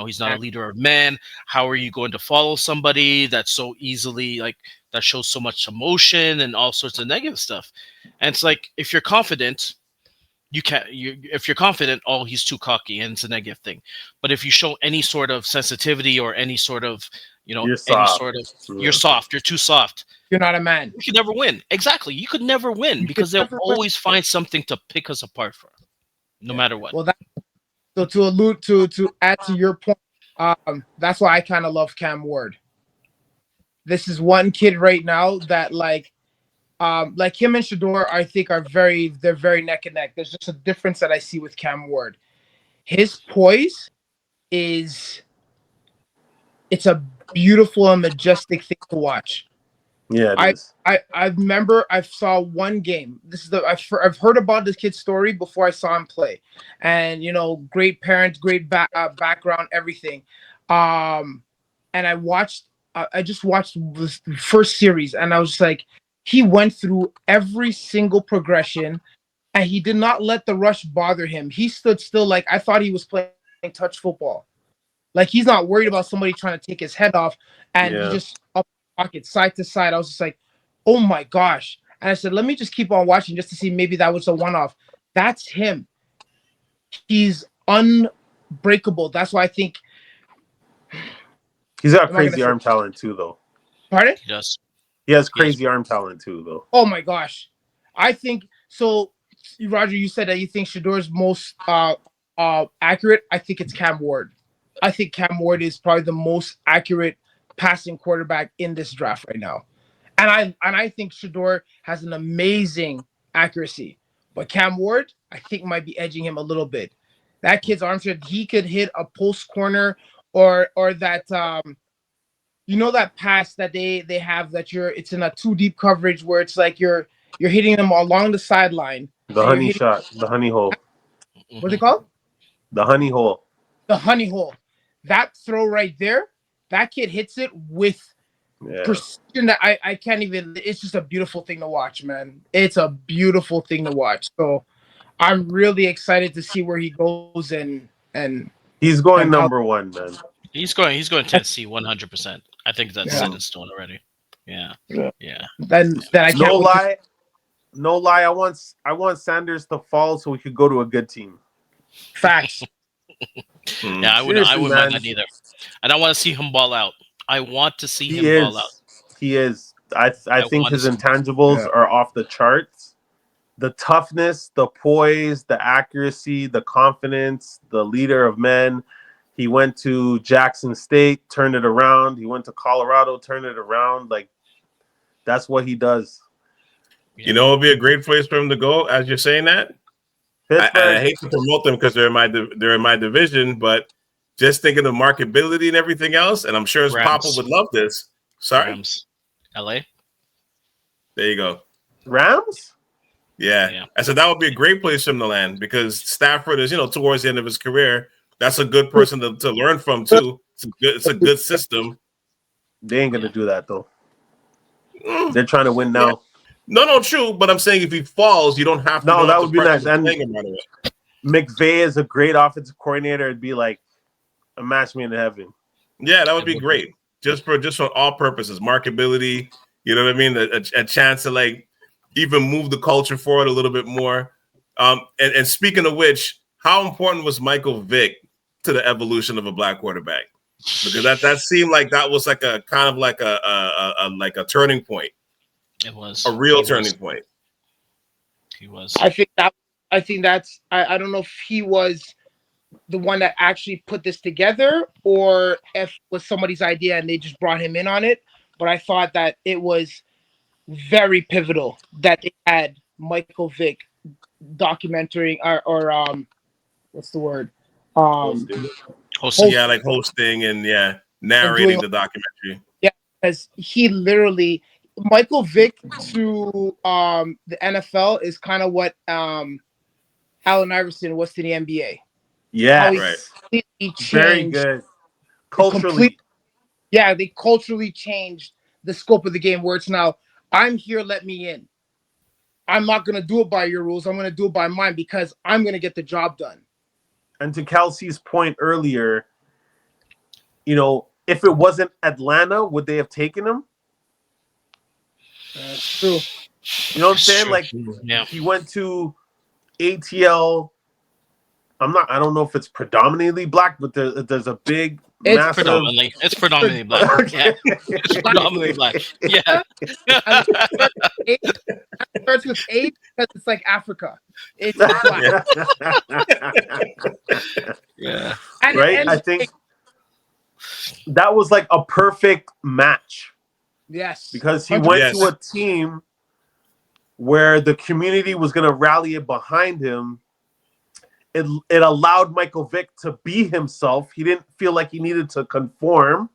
he's not a leader of men. How are you going to follow somebody that's so easily, like, that shows so much emotion and all sorts of negative stuff? And it's like, if you're confident, if you're confident, oh, he's too cocky, and it's a negative thing. But if you show any sort of sensitivity or any sort of, You're any soft. sort of, Yeah. you're soft, you're too soft, You're not a man. you could never win. Exactly, you could never win, You could because they'll never win. always find something to pick us apart for, no matter what. Well, so to allude to add to your point, that's why I kind of love Cam Ward. This is one kid right now that like him and Shedeur, I think they're very neck and neck. There's just a difference that I see with Cam Ward. His poise is it's a beautiful and majestic thing to watch. Yeah, it I is. I remember I saw one game. I've heard about this kid's story before I saw him play, and great parents, great background, everything. And I just watched the first series, and I was just like, he went through every single progression, and he did not let the rush bother him. He stood still, like I thought he was playing touch football. Like he's not worried about somebody trying to take his head off, and he Yeah. just up pocket side to side. I was just like, oh my gosh. And I said, let me just keep on watching just to see maybe that was a one-off. That's him. He's unbreakable. That's why I think. He's got Am I gonna crazy say- arm talent too, though. Pardon? He does. He has Yes. crazy arm talent too, though. Oh my gosh. I think so. Roger, you said that you think Shedeur's most accurate. I think it's Cam Ward. I think Cam Ward is probably the most accurate passing quarterback in this draft right now. And I think Shedeur has an amazing accuracy. But Cam Ward, I think, might be edging him a little bit. That kid's arm strength, he could hit a post corner or that that pass that they have that it's in a too deep coverage where it's like you're hitting them along the sideline. The and you're honey hitting, shot, the honey hole, what's it called? the honey hole. The honey hole. That throw right there, that kid hits it with Yeah. precision that I can't even. It's just a beautiful thing to watch, man. It's a beautiful thing to watch. So I'm really excited to see where he goes and He's going and how- number one, man. He's going Tennessee 100%. I think that's Yeah. set in stone already. Yeah. Yeah. Yeah. then I can't No wait to- lie, no lie. I want Sanders to fall so we could go to a good team. facts. Yeah, I wouldn't Seriously, mind man. that either. And I want to see him ball out. I want to see He him ball out. is. He is. I think want his to see- intangibles Yeah. are off the charts. The toughness, the poise, the accuracy, the confidence, the leader of men. He went to Jackson State, turned it around. He went to Colorado, turned it around. Like, that's what he does. You know, it would be a great place for him to go. As you're saying that, I hate to promote them because they're in my division, but just thinking of marketability and everything else, and I'm sure his Rams. Papa would love this. Sorry, Rams. LA. there you go. Rams? Yeah. I said that would be a great place for him to land because Stafford is, towards the end of his career. That's a good person to learn from too. It's a good system. They ain't gonna do that though. They're trying to win now. No, true. But I'm saying if he falls, you don't have to. No, that would be nice. And And McVay is a great offensive coordinator. It'd be like a match made in heaven. yeah, that would be great. Just for all purposes, marketability. You know what I mean? A chance to like even move the culture forward a little bit more. And speaking of which, how important was Michael Vick to the evolution of a black quarterback? Because that seemed like that was like a kind of like a turning point. It was A real turning point. He was. I think that's I don't know if he was the one that actually put this together or if it was somebody's idea and they just brought him in on it. but I thought that it was very pivotal that they had Michael Vick documenting or what's the word? Um, Hosting. Hosting. Yeah, like hosting and and narrating doing the documentary. because he literally Michael Vick to the NFL is kind of what Allen Iverson was to the NBA. How he Yes. completely Very changed good. the complete. Culturally. Yeah, they culturally changed the scope of the game where it's now I'm here, let me in. I'm not gonna do it by your rules. I'm gonna do it by mine because I'm gonna get the job done. And to Kelsey's point earlier, if it wasn't Atlanta, would they have taken him? That's true. You know what I'm saying? True. Like Yeah. he went to ATL. I don't know if it's predominantly black, but there's a big, It's massive. It's predominantly black. Yeah. It's predominantly black. Yeah. And it starts with A because it's like Africa. It's black. Yeah. And it Right? ends I think that was like a perfect match yes. because he went Yes. to a team where the community was going to rally behind him. It allowed Michael Vick to be himself. He didn't feel like he needed to conform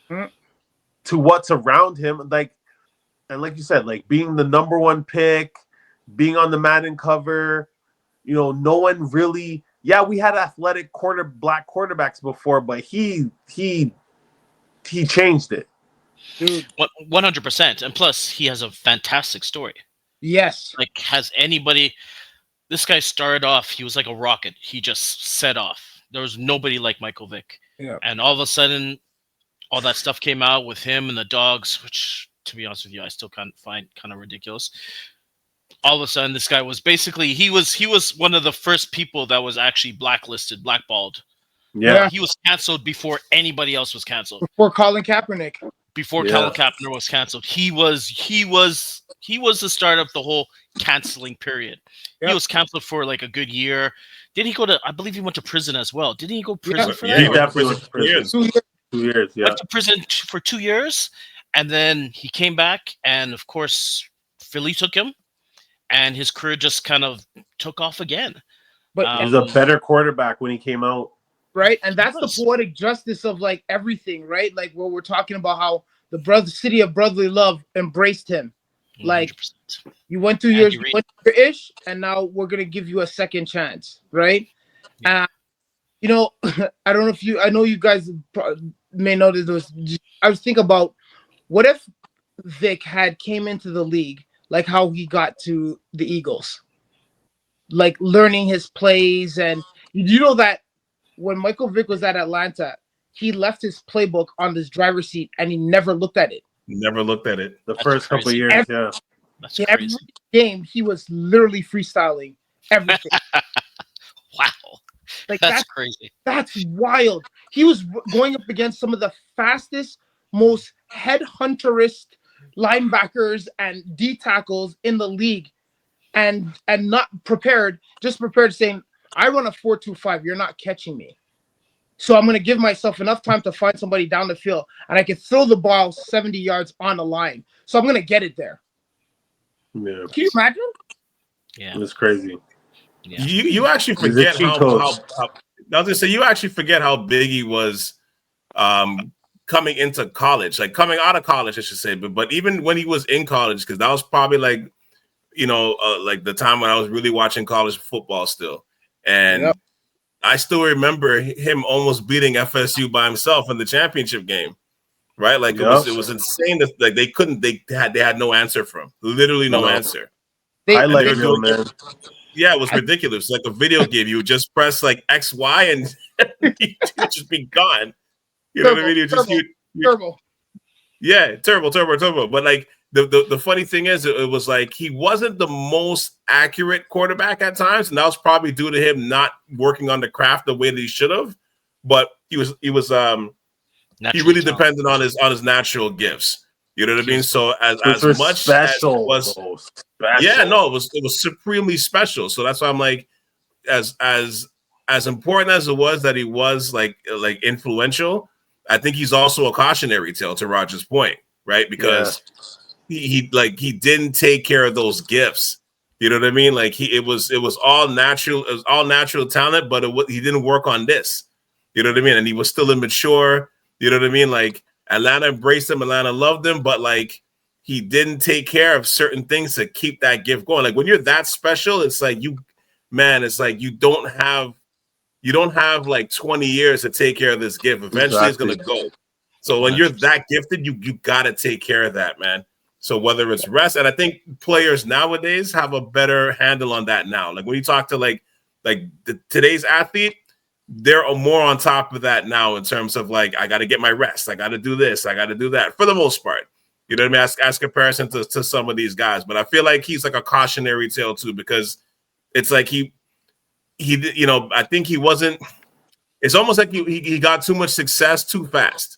to what's around him. Like you said, like being the number one pick, being on the Madden cover, no one really. Yeah, we had athletic black quarterbacks before, but he changed it. Dude. 100%. And plus, he has a fantastic story. Yes. Like, has anybody? This guy started off. He was like a rocket. He just set off. There was nobody like Michael Vick. Yeah. And all of a sudden, all that stuff came out with him and the dogs, which, to be honest with you, I still find kind of ridiculous. All of a sudden, this guy was basically he was one of the first people that was actually blackballed. Yeah. He was canceled before anybody else was canceled. Before Colin Kaepernick. Before Colin Kaepernick was canceled, he was the start of the whole canceling period. Yep. He was canceled for like a good year. Didn't he go to? I believe he went to prison as well. Didn't he go to prison for that? He definitely went to prison. 2 years. Yeah. Went to prison for 2 years, and then he came back, and of course, Philly took him, and his career just kind of took off again. But he was a better quarterback when he came out. Right, and that's the poetic justice of like everything, right? Like where we're talking about how the city of brotherly love embraced him. Like 100%. You went 2 years, ish, and now we're gonna give you a second chance, right? Yeah. I don't know if I know you guys may know this. I was thinking about what if Vic had came into the league like how he got to the Eagles, like learning his plays, and that. When Michael Vick was at Atlanta, he left his playbook on his driver's seat and he never looked at it. Never looked at it. The first couple of years, That's crazy. Every game, he was literally freestyling everything. Wow. Like that's crazy. That's wild. He was going up against some of the fastest, most headhunterist linebackers and D tackles in the league and not prepared, just prepared saying, I run a 4.25. You're not catching me. So I'm going to give myself enough time to find somebody down the field, and I can throw the ball 70 yards on the line. So I'm going to get it there. Yeah. Can you imagine? Yeah. It was crazy. Yeah. You actually forget how I was going to say, you actually forget how big he was coming into college, like coming out of college, I should say. But even when he was in college, because that was probably like, like the time when I was really watching college football still. And I still remember him almost beating FSU by himself in the championship game, right? Like it was insane. Like they had no answer for him, literally no answer. Highlight reel, man. Yeah, it was ridiculous. Like a video game, you would just press like X, Y, and you'd just be gone. You know what I mean? Turbo. Yeah, turbo. But like the funny thing is, it was like he wasn't the most accurate quarterback at times, and that was probably due to him not working on the craft the way that he should have. But he really depended on his natural gifts. You know what I mean? So as much special, as it was, it was supremely special. So that's why I'm like, as important as it was that he was like influential, I think he's also a cautionary tale to Roger's point. right? Because he didn't take care of those gifts. You know what I mean? Like it was all natural. It was all natural talent, but he didn't work on this. You know what I mean? And he was still immature. You know what I mean? Like Atlanta embraced him. Atlanta loved him, but like he didn't take care of certain things to keep that gift going. Like when you're that special, it's like it's like you don't have like 20 years to take care of this gift. Eventually it's gonna go. So when you're that gifted, you gotta take care of that, man. So whether it's rest, and I think players nowadays have a better handle on that now. Like when you talk to like today's athlete, they're more on top of that now in terms of like, I got to get my rest. I got to do this. I got to do that for the most part. You know what I mean? As comparison to some of these guys. But I feel like he's like a cautionary tale too, because it's like he, I think he wasn't, it's almost like he got too much success too fast.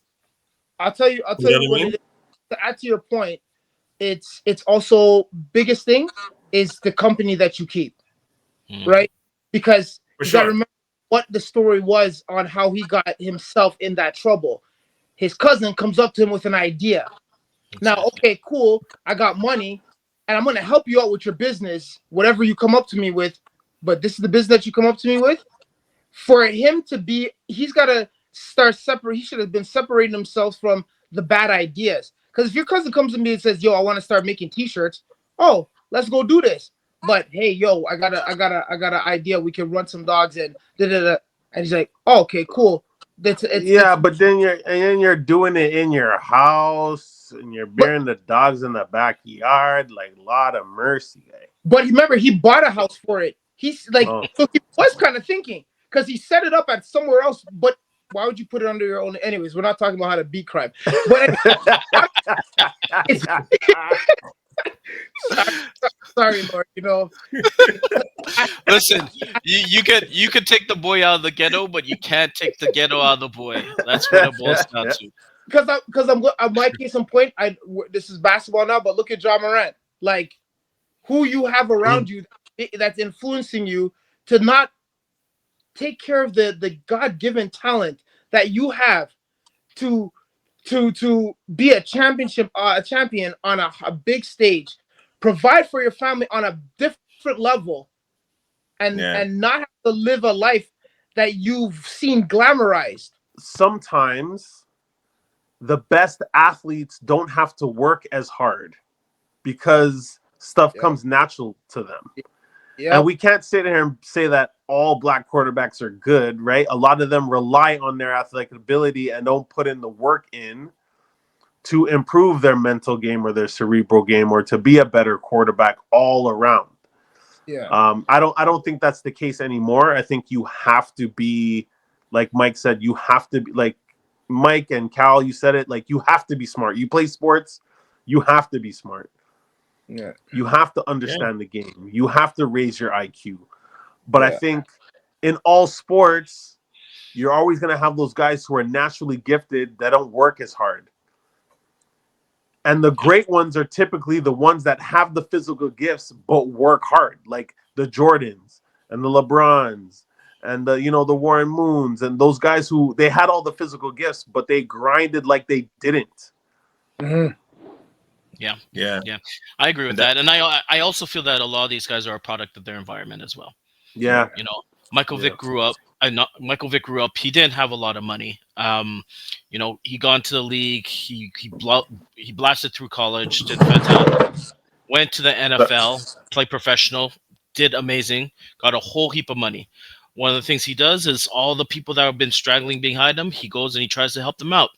I'll tell you what it is. To add to your point, it's also biggest thing is the company that you keep, right? Because you got to remember what the story was on how he got himself in that trouble. His cousin comes up to him with an idea. Now, okay, cool. I got money and I'm going to help you out with your business, whatever you come up to me with. But this is the business that you come up to me with. For him to be, he's got to start separate. He should have been separating himself from the bad ideas. Because if your cousin comes to me and says, yo, I want to start making t-shirts. Oh, let's go do this. But hey, yo, I got an idea. We can run some dogs and da-da-da. And he's like, oh, okay, cool. But then you're doing it in your house and you're burying the dogs in the backyard. Like, lot of mercy. But remember, he bought a house for it. He's like, so he was kind of thinking because he set it up at somewhere else. But why would you put it under your own? Anyways, we're not talking about how to beat crime. But sorry, Lord. You know. Listen, you could take the boy out of the ghetto, but you can't take the ghetto out of the boy. That's what it boils down to. Because I'm my case in point. This is basketball now, but look at Ja Morant. Like, who you have around you that's influencing you to not take care of the God-given talent that you have to be a champion on a big stage, provide for your family on a different level, and not have to live a life that you've seen glamorized. Sometimes the best athletes don't have to work as hard because stuff comes natural to them. Yeah. And we can't sit here and say that all black quarterbacks are good, right? A lot of them rely on their athletic ability and don't put in the work in to improve their mental game or their cerebral game or to be a better quarterback all around. Yeah. I don't think that's the case anymore. I think you have to be, like Mike said, you have to be, like Mike and Cal, you said it, like you have to be smart. You play sports, you have to be smart. Yeah. You have to understand the game. You have to raise your IQ. But I think in all sports, you're always going to have those guys who are naturally gifted that don't work as hard. And the great ones are typically the ones that have the physical gifts but work hard, like the Jordans and the LeBrons and the Warren Moons and those guys who they had all the physical gifts, but they grinded like they didn't. Mm-hmm. Yeah. I agree with that. And I also feel that a lot of these guys are a product of their environment as well. Yeah. Michael Vick grew up. He didn't have a lot of money. He got into the league. He blasted through college, did fantastic. Went to the NFL, played professional, did amazing, got a whole heap of money. One of the things he does is all the people that have been struggling behind him, he goes and he tries to help them out.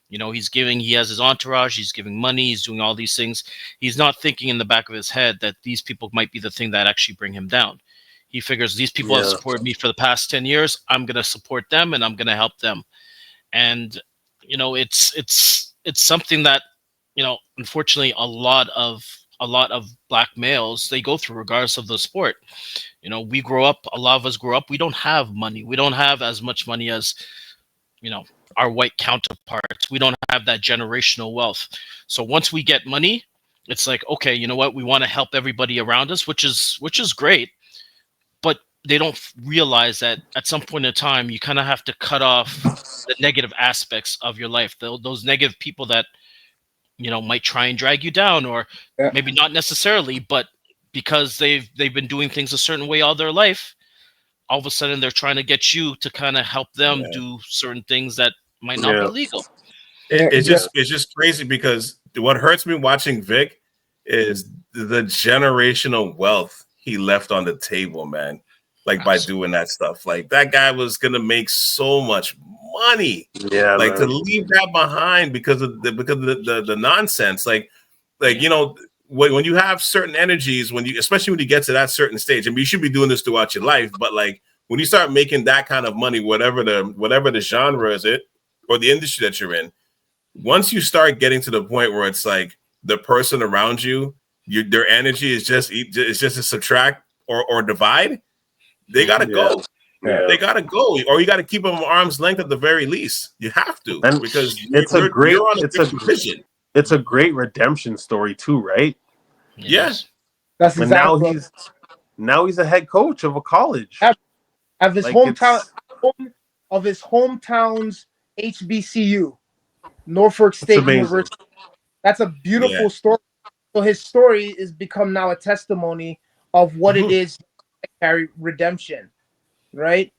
He has his entourage, he's giving money, he's doing all these things. He's not thinking in the back of his head that these people might be the thing that actually bring him down. He figures these people have supported me for the past 10 years. I'm going to support them and I'm going to help them. And, it's something that, unfortunately a lot of black males, they go through regardless of the sport. A lot of us grow up, we don't have money. We don't have as much money as, our white counterparts. We don't have that generational wealth. So once we get money, it's like, okay, you know what? We want to help everybody around us, which is great. But they don't realize that at some point in time, you kind of have to cut off the negative aspects of your life. Those negative people that might try and drag you down, or Yeah. maybe not necessarily, but because they've been doing things a certain way all their life, all of a sudden they're trying to get you to kind of help them Yeah. do certain things that might not be Yeah. legal. It's Yeah. just crazy because what hurts me watching Vic is the generational wealth he left on the table, man. Like by doing that stuff, like that guy was gonna make so much money. Yeah, Like to man. leave that behind because of the nonsense. Like Yeah. you know when you have certain energies, especially when you get to that certain stage, I mean, you should be doing this throughout your life, but like when you start making that kind of money, whatever the genre is it or the industry that you're in, once you start getting to the point where it's like the person around you, their energy is just a subtract or divide, they gotta Yeah. go. Yeah. They gotta go, or you got to keep them arm's length at the very least. You have to, And because it's a you're on a different vision. it's a great redemption story too, right? It Yeah. is. That's And now exactly he's a head coach of a college. Yeah. of his Like, hometown, of his hometown's HBCU, Norfolk State amazing. University. That's a beautiful Yeah. story. So his story has become now a testimony of what it is to carry redemption, right?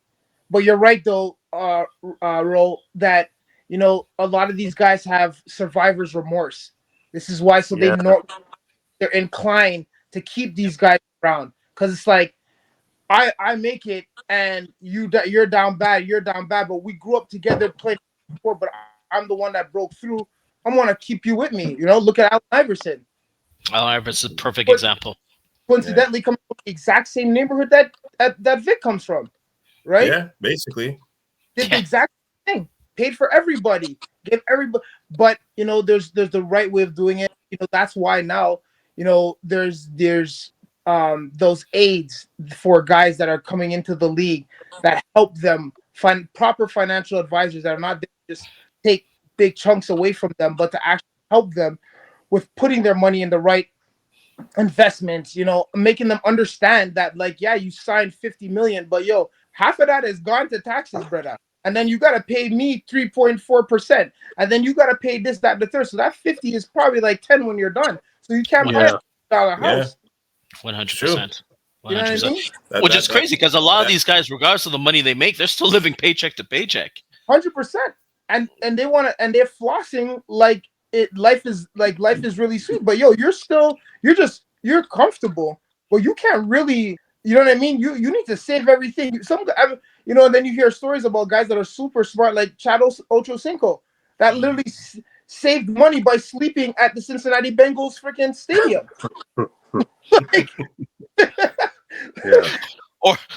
But you're right though, Ro, that a lot of these guys have survivor's remorse. This is why, so Yeah. they're inclined to keep these guys around, because it's like I make it and you're down bad, but we grew up together, played before, but I'm the one that broke through. I want to keep you with me. Look at Allen Iverson. It's a perfect But example. coincidentally, comes from the exact same neighborhood that Vic comes from, right? Yeah, basically. Did the exact thing. Paid for everybody. Gave everybody. But there's the right way of doing it. That's why now there's those aids for guys that are coming into the league that help them find proper financial advisors that are not there to just take big chunks away from them, but to actually help them with putting their money in the right investments, making them understand that, like, yeah, you signed 50 million, but half of that is gone to taxes, brother. And then you got to pay me 3.4%. And then you got to pay this, that, the third. So that 50 is probably like 10 when you're done. So you can't buy $1 house. 100%. You know what I 100%. mean? Which is crazy, because a lot of these guys, regardless of the money they make, they're still living paycheck to paycheck. 100%. And they want to, and they're flossing like life is really sweet. But you're comfortable, but you can't really, you know what I mean? You need to save everything. And then you hear stories about guys that are super smart, like Chad Ochocinco, that literally saved money by sleeping at the Cincinnati Bengals freaking stadium. Yeah.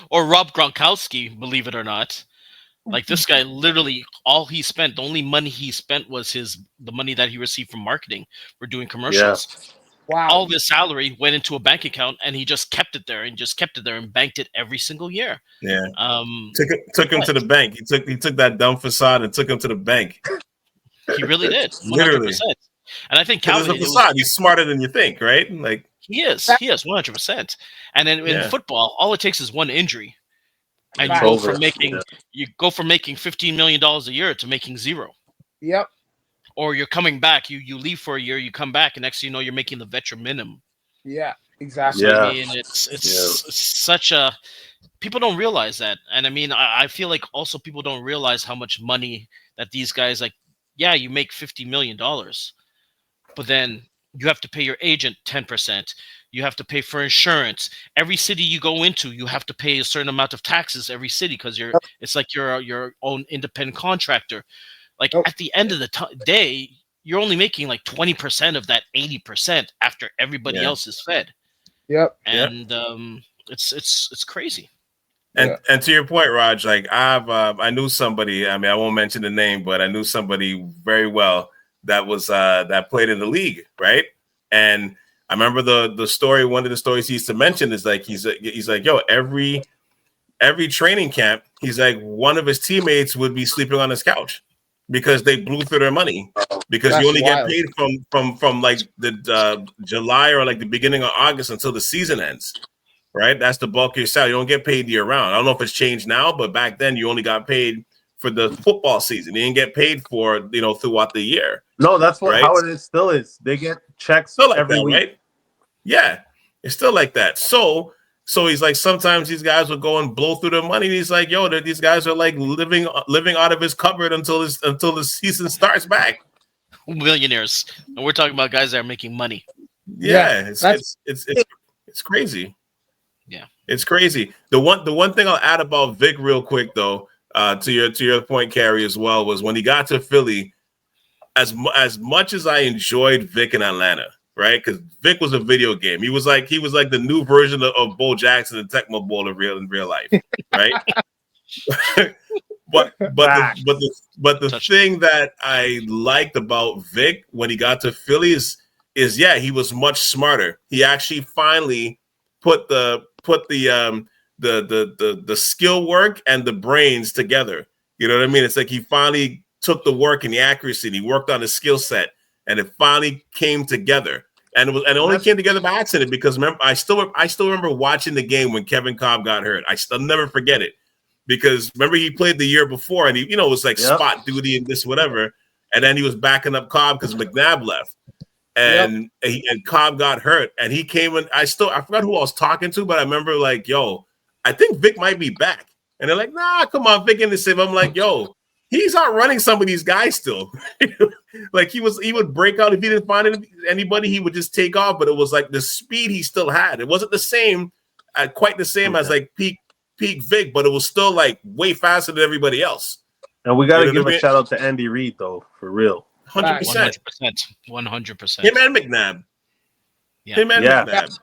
Or Rob Gronkowski, believe it or not. Like, this guy, literally, the only money he spent was the money that he received from marketing for doing commercials. Yeah. Wow. All of his salary went into a bank account, and he just kept it there and banked it every single year. Yeah. Took him to the bank. He took that dumb facade and took him to the bank. He really did. 100%. Literally. And I think Calvin, it's a facade. He's smarter than you think, right? Like, he is 100%. And in football, all it takes is one injury, and you go from making $15 million a year to making zero. Yep. Or you're coming back, you leave for a year, you come back, and next thing you know, you're making the veteran minimum. Yeah, exactly. So, I mean, it's such a, people don't realize that. And I mean, I feel like also people don't realize how much money that these guys, like, yeah, you make $50 million, but then you have to pay your agent 10%. You have to pay for insurance. Every city you go into, you have to pay a certain amount of taxes every city, because it's like you're your own independent contractor. Like, at the end of the day, you're only making like 20% of that 80% after everybody else is fed. Yep. And it's crazy. And to your point, Raj, like I knew somebody. I mean, I won't mention the name, but I knew somebody very well that was that played in the league, right? And I remember the story. One of the stories he used to mention is like he's like, yo, every training camp, he's like, one of his teammates would be sleeping on his couch because they blew through their money, because you only get paid from like the July or like the beginning of August until the season ends. Right, that's the bulk of your salary. You don't get paid year round. I don't know if it's changed now, but back then you only got paid for the football season. He didn't get paid for, throughout the year. No, that's what Right? how it is. Still is. They get checks Still like every that, week. right? Yeah, it's still like that. So he's like, sometimes these guys will go and blow through their money. And he's like, yo, these guys are like living out of his cupboard until the season starts back. Millionaires, and we're talking about guys that are making money. Yeah, it's crazy. Yeah, it's crazy. The one thing I'll add about Vic real quick though, to your point, Carrie, as well, was when he got to Philly. As much as I enjoyed Vic in Atlanta, right? Because Vic was a video game. He was like the new version of Bo Jackson and Tecmo Bowl in real life, right? but the thing that I liked about Vic when he got to Philly is he was much smarter. He actually finally put the skill work and the brains together. You know what I mean? It's like he finally took the work and the accuracy and he worked on his skill set and it finally came together. And it only came together by accident because remember, I still remember watching the game when Kevin Cobb got hurt. I'll never forget it because remember he played the year before and he, was like spot duty and this whatever. And then he was backing up Cobb because McNabb left. And and Cobb got hurt and he came in. I forgot who I was talking to, but I remember like, yo, I think Vic might be back. And they're like, nah, come on, Vic in the save. I'm like, yo, he's outrunning some of these guys still. Like he would break out if he didn't find anybody, he would just take off. But it was like the speed he still had. It wasn't the same, quite the same as like peak Vic, but it was still like way faster than everybody else. And we got to give a shout out to Andy Reid though, for real. 100%. 100%. Him and McNabb. Yeah. Him and McNabb.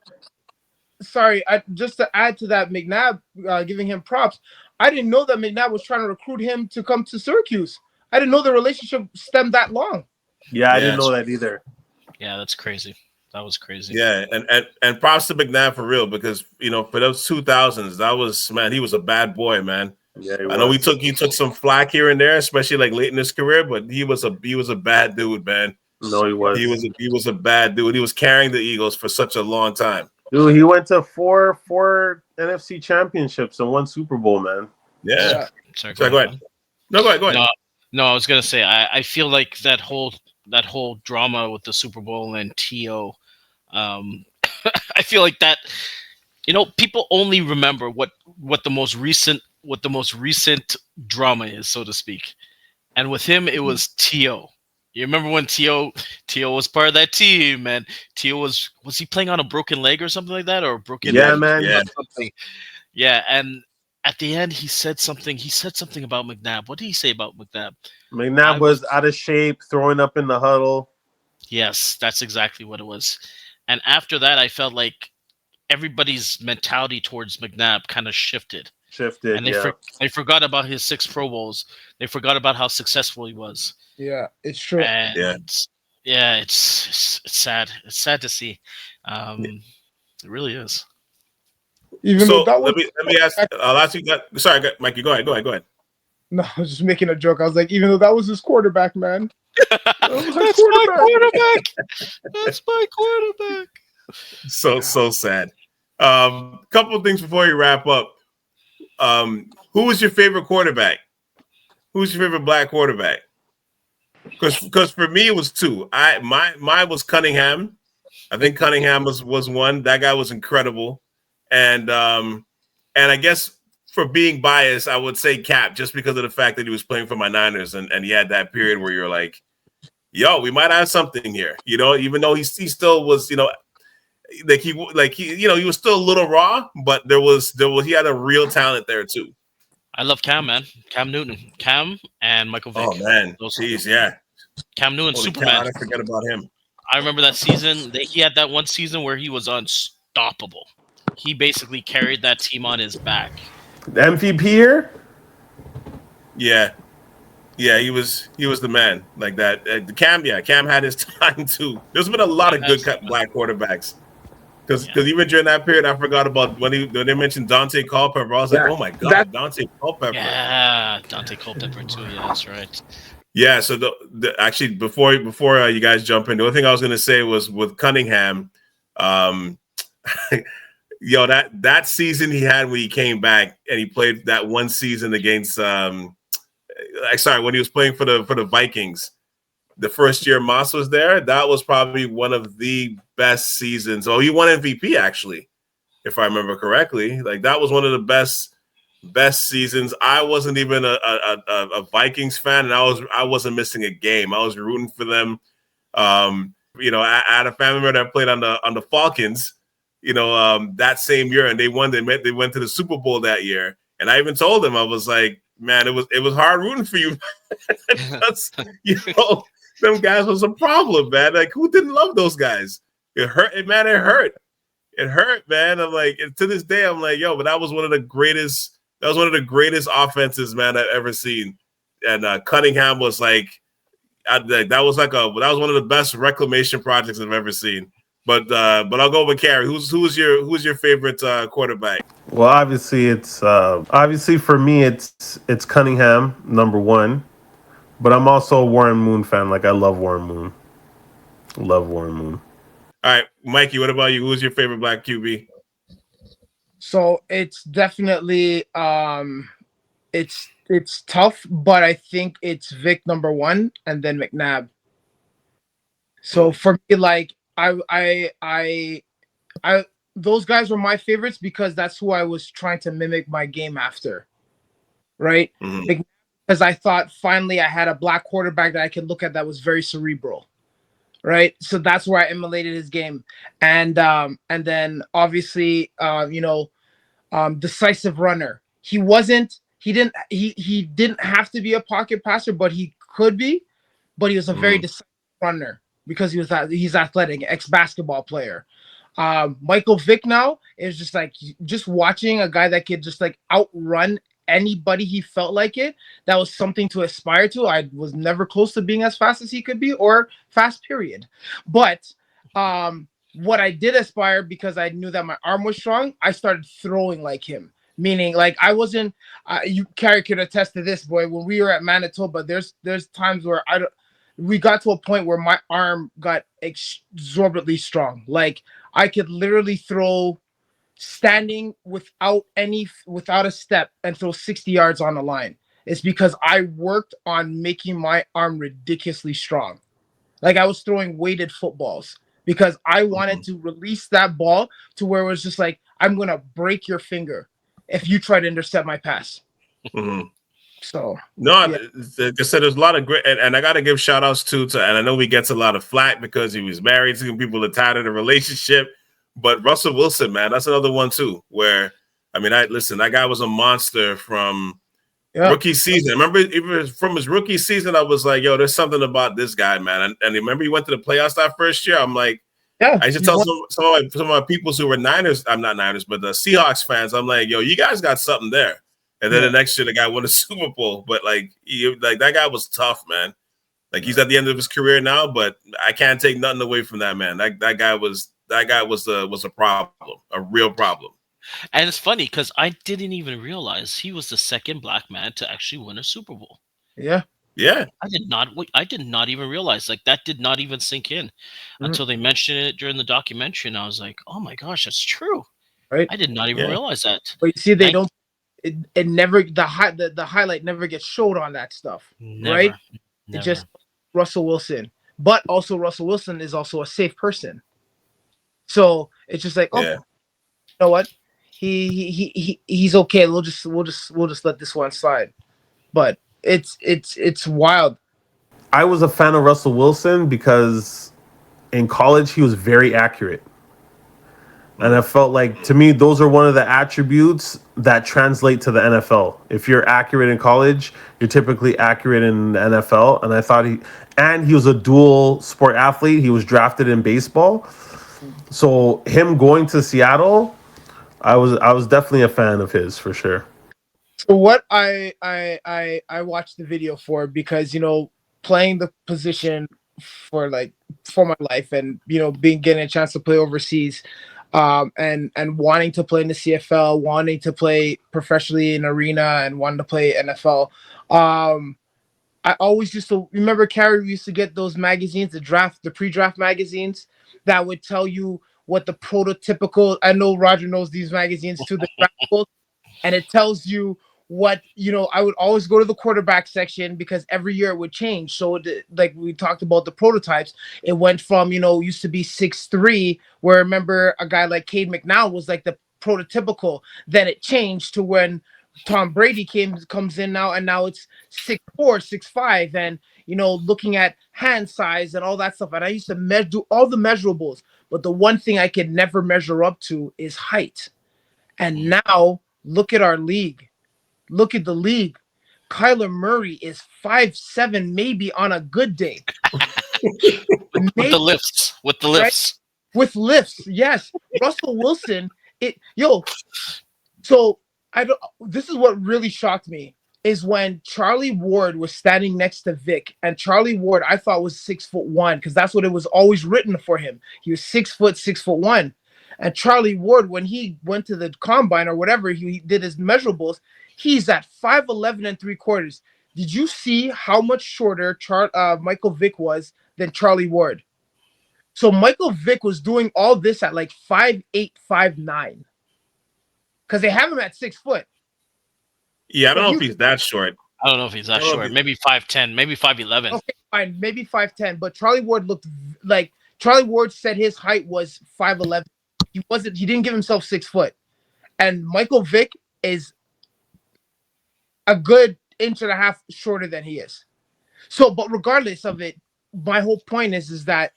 Sorry, just to add to that, McNabb, giving him props. I didn't know that McNabb was trying to recruit him to come to Syracuse. I didn't know the relationship stemmed that long. Yeah, I didn't know that either. Yeah, that's crazy. That was crazy. Yeah, and props to McNabb for real because for those 2000s, that was he was a bad boy, man. Yeah, I know he took some flack here and there, especially like late in his career, but he was a bad dude, man. No, he was. He was a bad dude. He was carrying the Eagles for such a long time. Dude, he went to four NFC championships and one Super Bowl, man. Yeah. Sorry, go ahead. No, go ahead. No, I was gonna say I feel like that whole drama with the Super Bowl and T.O. I feel like that. People only remember what the most recent drama is, so to speak. And with him, it was T.O. You remember when T.O. was part of that team, and T.O. was he playing on a broken leg or something like that, or a broken leg? Man. Yeah. Something. Yeah, and at the end, he said something about McNabb. What did he say about McNabb? McNabb was out of shape, throwing up in the huddle. Yes, that's exactly what it was. And after that, I felt like everybody's mentality towards McNabb kind of shifted. And they forgot about his 6 Pro Bowls. They forgot about how successful he was. Yeah, it's true. And it's sad. It's sad to see. It really is. Even so though that was, let me ask. I'll ask you. Sorry, Mikey. Go ahead. No, I was just making a joke. I was like, even though that was his quarterback, man. That's my quarterback. That's my quarterback. So sad. Couple of things before you wrap up. Who was your favorite quarterback? Who's your favorite black quarterback? Because for me it was 2. Mine was Cunningham. I think Cunningham was one. That guy was incredible. And I guess for being biased, I would say Cap, just because of the fact that he was playing for my Niners and he had that period where you're like, yo, we might have something here, even though he still was, he was still a little raw, but he had a real talent there too. I love Cam, man. Cam Newton. Cam and Michael Vick. Oh, man. Jeez, yeah. Cam Newton, Holy Superman. I forget about him. I remember that season. He had that one season where he was unstoppable. He basically carried that team on his back. The MVP here? Yeah. Yeah, he was the man like that. Cam had his time too. There's been a lot of good black quarterbacks. Because even during that period, I forgot about when they mentioned Dante Culpepper. I was like, oh my God, Dante Culpepper. Yeah, Dante Culpepper too. Yeah, that's right. Yeah, so actually before you guys jump in, the only thing I was going to say was with Cunningham, that season he had when he came back and he played that one season against sorry, when he was playing for the Vikings, the first year Moss was there, that was probably one of the best seasons. Oh, he won MVP actually, if I remember correctly. Like that was one of the best seasons. I wasn't even a Vikings fan, and I wasn't missing a game. I was rooting for them. I had a family member that played on the Falcons. That same year, and they won. They went to the Super Bowl that year, and I even told them, I was like, man, it was hard rooting for you. Because, them guys was a problem, man. Like, who didn't love those guys? It hurt, man. It hurt. It hurt, man. I'm like, to this day, I'm like, yo, but that was one of the greatest. That was one of the greatest offenses, man, I've ever seen. And Cunningham was like, that was one of the best reclamation projects I've ever seen. But I'll go with Carey. Who's your favorite quarterback? Well, obviously for me it's Cunningham, number one. But I'm also a Warren Moon fan. Like I love Warren Moon. Love Warren Moon. All right, Mikey, what about you? Who's your favorite black QB? So it's definitely it's tough, but I think it's Vic number one and then McNabb. So for me, like I those guys were my favorites because that's who I was trying to mimic my game after, right? Mm-hmm. Because I thought finally I had a black quarterback that I could look at that was very cerebral, right? So that's where I emulated his game, and then obviously decisive runner. He didn't have to be a pocket passer, but he could be. But he was a very decisive runner because he's athletic, ex-basketball player. Michael Vick now is just watching a guy that could just like outrun anybody he felt like it. That was something to aspire to. I was never close to being as fast as he could be or fast period. But what I did aspire, because I knew that my arm was strong, I started throwing like him. Meaning, like I wasn't. You Carey could attest to this, boy. When we were at Manitoba, there's times where we got to a point where my arm got exorbitantly strong. Like I could literally throw standing without a step and throw 60 yards on the line. It's because I worked on making my arm ridiculously strong. Like I was throwing weighted footballs because I wanted to release that ball to where it was just like, I'm going to break your finger if you try to intercept my pass. Mm-hmm. So no, yeah. Like I said, there's a lot of great, and I got to give shout outs to, and I know he gets a lot of flack because he was married to people that tied in a relationship. But Russell Wilson, man, that's another one too. Where that guy was a monster from rookie season. I remember even from his rookie season, I was like, yo, there's something about this guy, man. And remember he went to the playoffs that first year. I'm like, I used to tell some of my people who were Niners, I'm not Niners, but the Seahawks fans, I'm like, yo, you guys got something there. And then the next year, the guy won a Super Bowl. But like that guy was tough, man. Like he's at the end of his career now, but I can't take nothing away from that man. That guy was a problem, a real problem. And it's funny because I didn't even realize he was the second black man to actually win a Super Bowl. Yeah. I did not even realize. Like that did not even sink in until they mentioned it during the documentary, and I was like, "Oh my gosh, that's true!" Right? I did not even realize that. But you see, they don't. It never the highlight never gets showed on that stuff, right? It just Russell Wilson, but also Russell Wilson is also a safe person, so it's just like, you know what, he's okay. We'll just let this one slide, but it's wild. I was a fan of Russell Wilson because in college he was very accurate. And I felt like, to me, those are one of the attributes that translate to the NFL. If you're accurate in college, you're typically accurate in the NFL. And I thought he was a dual sport athlete. He was drafted in baseball. So him going to Seattle, I was definitely a fan of his for sure. So what I watched the video for, because playing the position for my life, and getting a chance to play overseas, and wanting to play in the CFL, wanting to play professionally in arena, and wanting to play NFL. I always used to remember, Carey, we used to get those magazines, the pre-draft magazines that would tell you what the prototypical. I know Roger knows these magazines too, the draft book, and it tells you what I would always go to the quarterback section because every year it would change. So like we talked about the prototypes, it went from used to be 6'3", where remember a guy like Cade McNown was like the prototypical. Then it changed to when Tom Brady comes in now, and now it's 6'4", 6'5", and looking at hand size and all that stuff. And I used to do all the measurables, but the one thing I could never measure up to is height. And now look at our league. Look at the league. Kyler Murray is 5'7", maybe on a good day. With the lifts. With the Right? lifts. With lifts, yes. Russell Wilson, so I don't. This is what really shocked me is when Charlie Ward was standing next to Vic, and Charlie Ward I thought was 6'1" because that's what it was always written for him. He was 6'1", and Charlie Ward, when he went to the combine or whatever he did his measurables, he's at 5'11" and 3/4. Did you see how much shorter Michael Vick was than Charlie Ward? So Michael Vick was doing all this at like 5'8", 5'9", because they have him at 6 foot. Yeah, I don't know if he's that short. I don't know if he's that short. Maybe 5'10", maybe 5'11". Okay, fine, maybe 5'10". But Charlie Ward looked like Charlie Ward said his height was 5'11". He wasn't. He didn't give himself 6 foot. And Michael Vick is a good inch and a half shorter than he is. So, but regardless of it, my whole point is that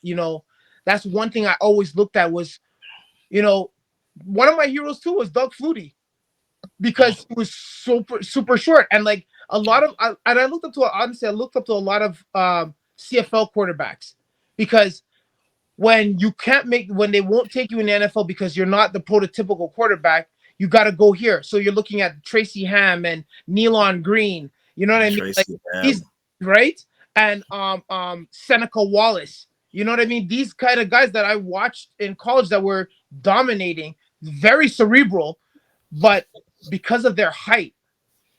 that's one thing I always looked at was, one of my heroes too was Doug Flutie, because he was super short. And like a lot of and I looked up to honestly I looked up to a lot of CFL quarterbacks, because when they won't take you in the NFL because you're not the prototypical quarterback, you got to go here. So you're looking at Tracy Ham and Nealon Green, you know what I mean? Like these, right? And Seneca Wallace, you know what I mean? These kind of guys that I watched in college that were dominating, very cerebral, but because of their height,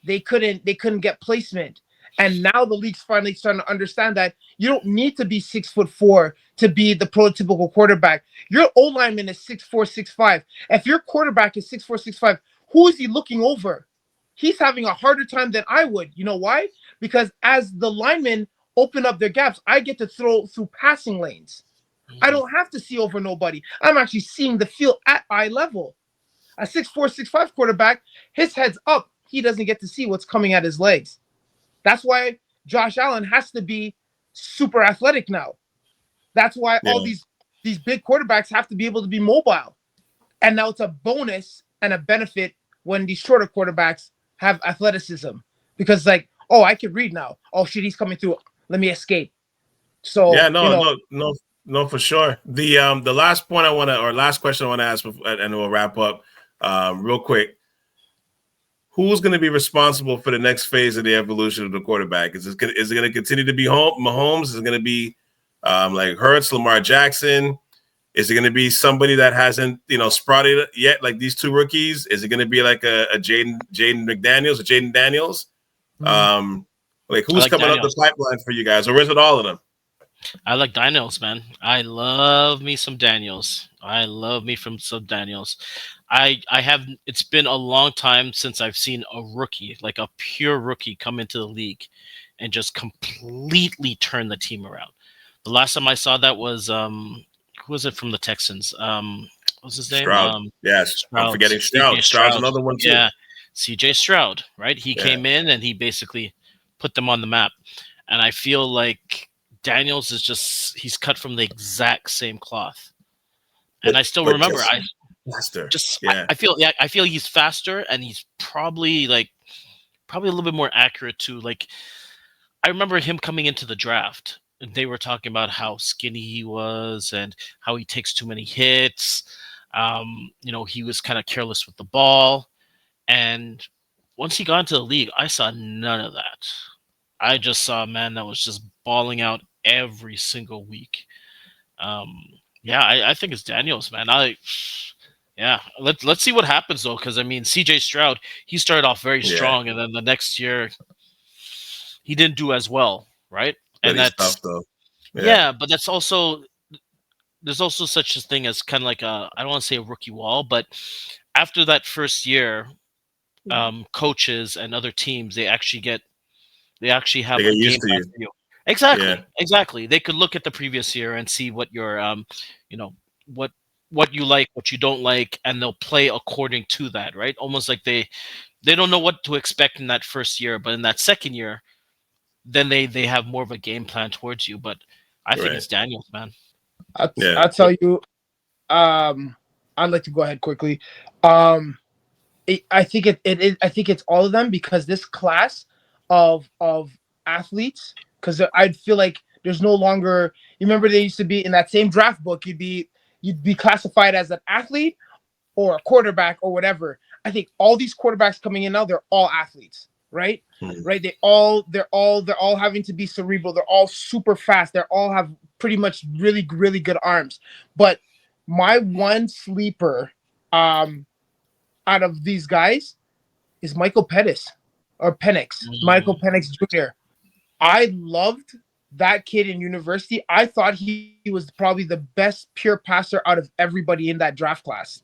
they couldn't get placement. And now the league's finally starting to understand that you don't need to be 6'4" to be the prototypical quarterback. Your O-lineman is 6'4", 6'5". If your quarterback is 6'4", 6'5", who is he looking over? He's having a harder time than I would. You know why? Because as the linemen open up their gaps, I get to throw through passing lanes. I don't have to see over nobody. I'm actually seeing the field at eye level. A 6'4", 6'5" quarterback, his head's up. He doesn't get to see what's coming at his legs. That's why Josh Allen has to be super athletic now. That's why all these big quarterbacks have to be able to be mobile. And now it's a bonus and a benefit when these shorter quarterbacks have athleticism. Because like, oh, I can read now. Oh shit, he's coming through. Let me escape. So yeah, no, for sure. The last point last question I want to ask, and we'll wrap up real quick. Who's going to be responsible for the next phase of the evolution of the quarterback? Is it going to continue to be Mahomes? Is it going to be like Hurts, Lamar Jackson? Is it going to be somebody that hasn't sprouted yet, like these two rookies? Is it going to be like a Jaden McDaniels or Jaden Daniels? Like who's coming up the pipeline for you guys, or is it all of them? I like Daniels, man. I love me some Daniels. I have. It's been a long time since I've seen a rookie, like a pure rookie, come into the league and just completely turn the team around. The last time I saw that was who was it from the Texans? What's his name? Stroud. Yes, Stroud. I'm forgetting Stroud. Stroud's another one too. Yeah, CJ Stroud, right? He came in and he basically put them on the map. And I feel like Daniels is he's cut from the exact same cloth. And I still remember faster. I feel he's faster, and he's probably a little bit more accurate too. Like I remember him coming into the draft, and they were talking about how skinny he was and how he takes too many hits. He was kind of careless with the ball. And once he got into the league, I saw none of that. I just saw a man that was just balling out every single week. I think it's Daniels, man. Let's see what happens though, because I mean, CJ Stroud, he started off very strong, and then the next year he didn't do as well, right? But and that's tough though. But that's also there's also such a thing as kind of like I don't want to say a rookie wall, but after that first year, coaches and other teams, they actually They have get a game used to plan you. for you. Exactly, Yeah. exactly. They could look at the previous year and see what your you know, what you like, what you don't like, and they'll play according to that, right? Almost like they don't know what to expect in that first year, but in that second year, then they have more of a game plan towards you. But I think Right. it's Daniels, man. Yeah. I'll tell you. I'd like to go ahead quickly. Um, I think I think it's all of them because this class of athletes. Because I'd feel like there's no longer. You remember they used to be in that same draft book. You'd be classified as an athlete or a quarterback or whatever. I think all these quarterbacks coming in now, they're all athletes, right? Mhm. Right? They're all having to be cerebral. They're all super fast. They all have pretty much really really good arms. But my one sleeper, um, out of these guys is Michael Pettis or Penix, Michael Mm, Penix Jr. I loved that kid in university. I thought he was probably the best pure passer out of everybody in that draft class.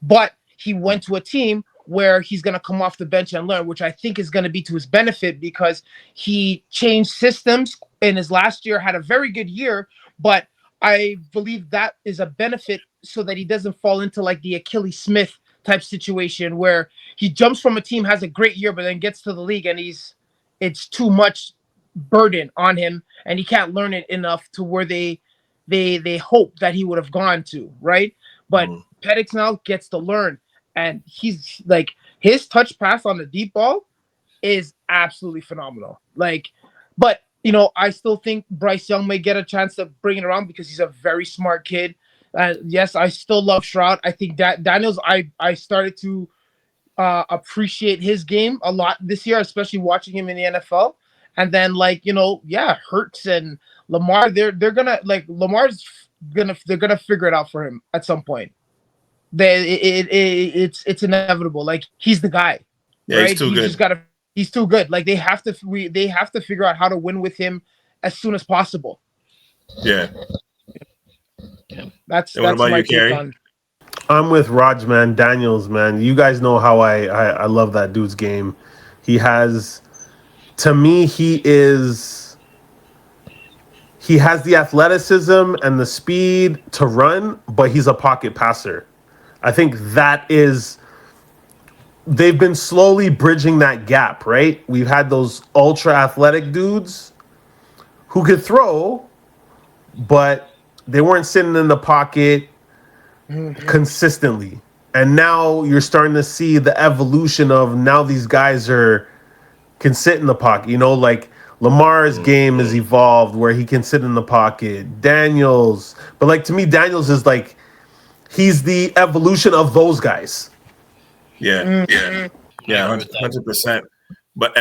But he went to a team where he's going to come off the bench and learn, which I think is going to be to his benefit because he changed systems in his last year, had a very good year, but I believe that is a benefit so that he doesn't fall into like the Achilles Smith type situation where he jumps from a team, has a great year, but then gets to the league and it's too much burden on him and he can't learn it enough to where they hope that he would have gone to, right? But Mhm. Penix now gets to learn, and he's like his touch pass on the deep ball is absolutely phenomenal. Like, but I still think Bryce Young may get a chance to bring it around because he's a very smart kid. Yes, I still love Shroud. I think that Daniels, I started to appreciate his game a lot this year, especially watching him in the NFL. And then yeah, Hurts and Lamar, they're gonna like Lamar's gonna they're gonna figure it out for him at some point. It's inevitable. Like he's the guy, Yeah, he's right? too He's good. just gotta he's too good. Like they have to figure out how to win with him as soon as possible. Yeah. yeah. That's And what that's about my you, take Carrie? on. I'm with Raj, man. Daniels, man. You guys know how I love that dude's game. He has, to me, he has the athleticism and the speed to run, but he's a pocket passer. I think that is, they've been slowly bridging that gap, right? We've had those ultra athletic dudes who could throw, but they weren't sitting in the pocket Mhm. consistently. And now you're starting to see the evolution of now these guys can sit in the pocket. Like Lamar's game has evolved where he can sit in the pocket. Daniels, but like to me, Daniels is like he's the evolution of those guys. Yeah. Mhm. I Yeah, agree with that. 100%. But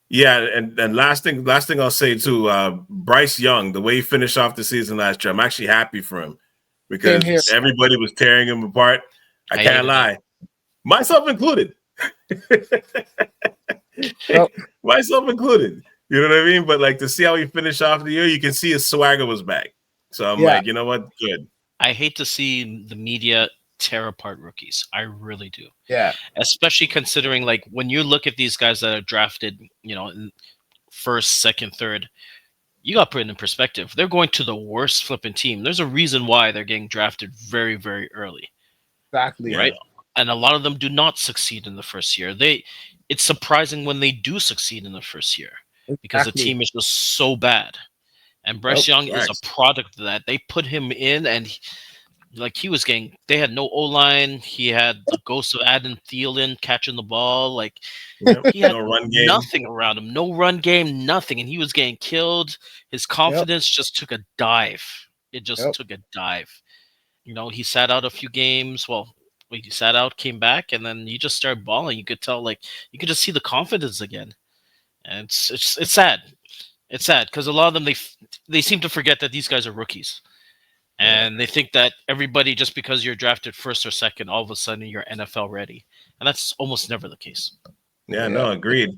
yeah, and last thing I'll say too, Bryce Young, the way he finished off the season last year, I'm actually happy for him Same because here. everybody was tearing him apart. I I can't hated it. lie, myself included. Yep. Myself included. You know what I mean? But like to see how he finished off the year, you can see his swagger was back. So I'm Yeah. like, you know what? Good. I hate to see the media tear apart rookies. I really do. Yeah. Especially considering like when you look at these guys that are drafted, in first, second, third, you got to put it in perspective. They're going to the worst flipping team. There's a reason why they're getting drafted very, very early, Exactly. Yeah. right? And a lot of them do not succeed in the first year. It's surprising when they do succeed in the first year because the Exactly. team is just so bad. And Yep. Bryce Young is a Facts. product of that. They put him in, and like he was getting. They had no O line. He had the ghost of Adam Thielen catching the ball. Like Yep. he had No run game. nothing around him, no run game, nothing, and he was getting killed. His Yep. confidence just took a dive. It just Yep. took a dive. He sat out a few games. Well, he sat out, came back, and then he just started balling. You could tell, like you could just see the confidence again, and it's sad. It's sad because a lot of them they seem to forget that these guys are rookies, Yeah. and they think that everybody just because you're drafted first or second, all of a sudden you're NFL ready, and that's almost never the case. Yeah, Yep. no, agreed.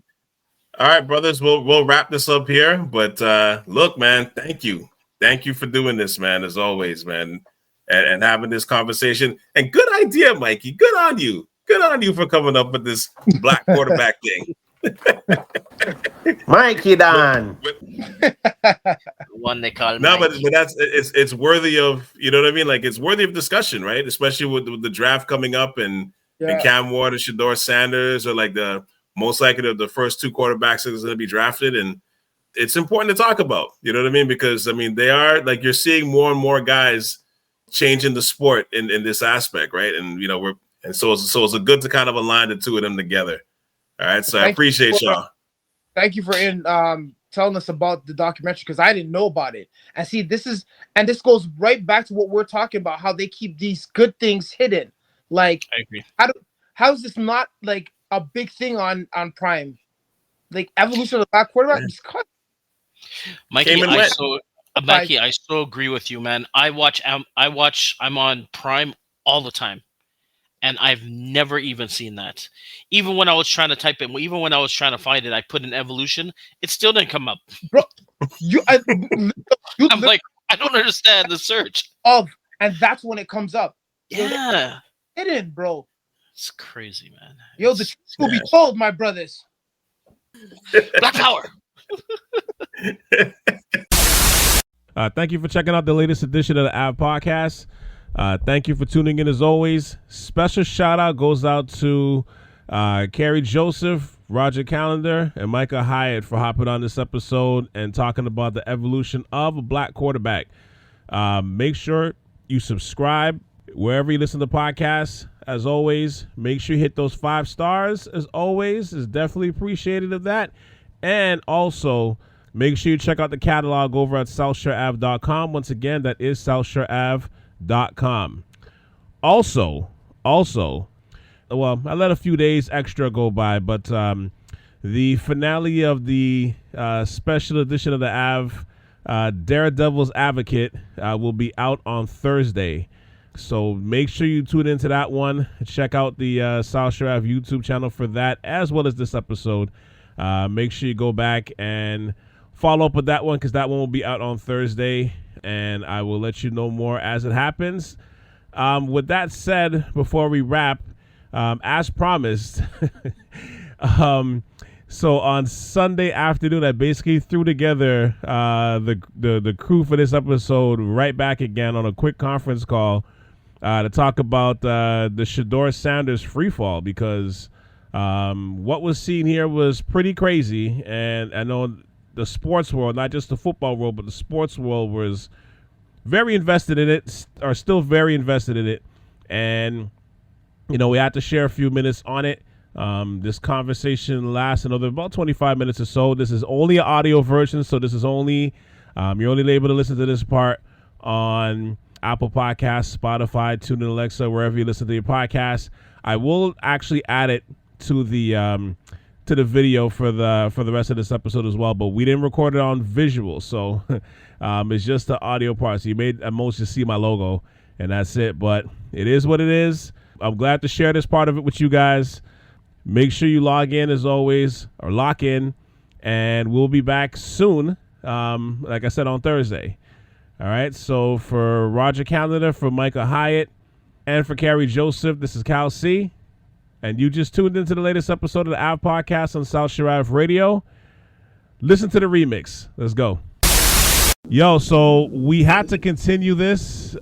All right, brothers, we'll wrap this up here. But look, man, thank you. Thank you for doing this, man, as always, man. And having this conversation. And good idea, Mikey. Good on you. Good on you for coming up with this black quarterback thing. Mikey Don. One they call No, but Mikey. that's it's worthy of, you know what I mean? Like, it's worthy of discussion, right? Especially with the draft coming up and Cam Ward and Shedeur Sanders are like the most likely the first two quarterbacks that is going to be drafted, and it's important to talk about. You know what I mean? Because I mean, they are like, you're seeing more and more guys changing the sport in this aspect, right? And you know, so it's good to kind of align the two of them together. All right, so I appreciate y'all. Thank you for telling us about the documentary, because I didn't know about it. And see, this goes right back to what we're talking about, how they keep these good things hidden. Like, I agree. How is this not like a big thing on Prime? Like, evolution of the black quarterback. Mikey, I so agree with you, man. I'm on Prime all the time, and I've never even seen that. Even when I was trying to type it, even when I was trying to find it, I put in evolution. It still didn't come up. Bro, I'm like, I don't understand the search. And that's when it comes up. Yeah. Hidden, bro. It's crazy, man. The truth will be told, my brothers. Black power. Thank you for checking out the latest edition of the Av Podcast. Thank you for tuning in as always. Special shout out goes out to Carrie Joseph, Roger Callender, and Micah Hyatt for hopping on this episode and talking about the evolution of a black quarterback. Make sure you subscribe wherever you listen to podcasts. As always, make sure you hit those 5 stars. As always, is definitely appreciated of that. And also, make sure you check out the catalog over at SouthShoreAv.com. Once again, that is SouthShoreAv.com. Also, well, I let a few days extra go by, but the finale of the special edition of the Av, Daredevil's Advocate, will be out on Thursday. So make sure you tune into that one. Check out the South Shore Ave YouTube channel for that, as well as this episode. Make sure you go back and follow up with that one, because that one will be out on Thursday, and I will let you know more as it happens. With that said, before we wrap, as promised, so on Sunday afternoon, I basically threw together the crew for this episode right back again on a quick conference call to talk about the Shedeur Sanders free fall, because what was seen here was pretty crazy, and I know the sports world, not just the football world, but the sports world was very invested in it, are still very invested in it, and you know, we had to share a few minutes on it. This conversation lasts another about 25 minutes or so. This is only an audio version, so this is only you're only able to listen to this part on Apple Podcasts, Spotify, TuneIn, Alexa, wherever you listen to your podcasts. I will actually add it to the video for the rest of this episode as well, but we didn't record it on visual, so it's just the audio part. So you may at most just see my logo, and that's it. But it is what it is. I'm glad to share this part of it with you guys. Make sure you log in as always, or lock in, and we'll be back soon. Like I said, on Thursday. All right. So for Roger Callender, for Micah Hyatt, and for Carrie Joseph, this is Cal C. And you just tuned into the latest episode of the Av Podcast on South Shore Ave Radio. Listen to the remix. Let's go. Yo, so we had to continue this.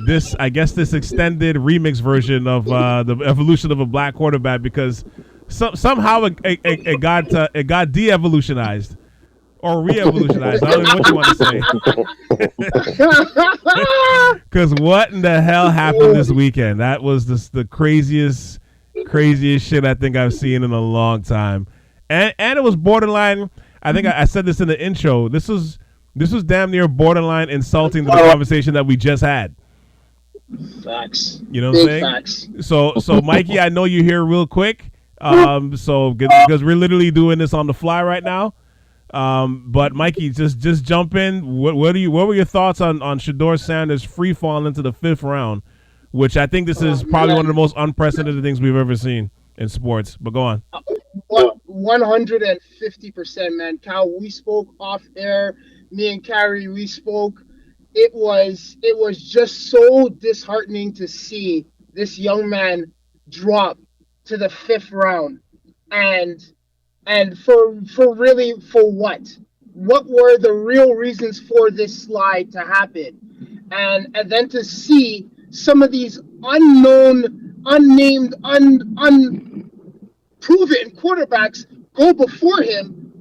This extended remix version of the evolution of a black quarterback, because somehow it got de-evolutionized or re-evolutionized. I don't know what you want to say. Because what in the hell happened this weekend? That was the craziest shit I think I've seen in a long time, and it was borderline. I think I said this in the intro. This was damn near borderline insulting to the conversation that we just had. Facts. You know what I'm saying? Facts. So Mikey, I know you're here real quick. So because we're literally doing this on the fly right now. But Mikey, just jump in. What were your thoughts on Shedeur Sanders free fall into the 5th round, which I think this is probably one of the most unprecedented things we've ever seen in sports. But go on. 150%, man. Cal, we spoke off air. Me and Carrie, we spoke. It was just so disheartening to see this young man drop to the fifth round, and for what? What were the real reasons for this slide to happen? And then to see some of these unknown, unnamed, unproven quarterbacks go before him,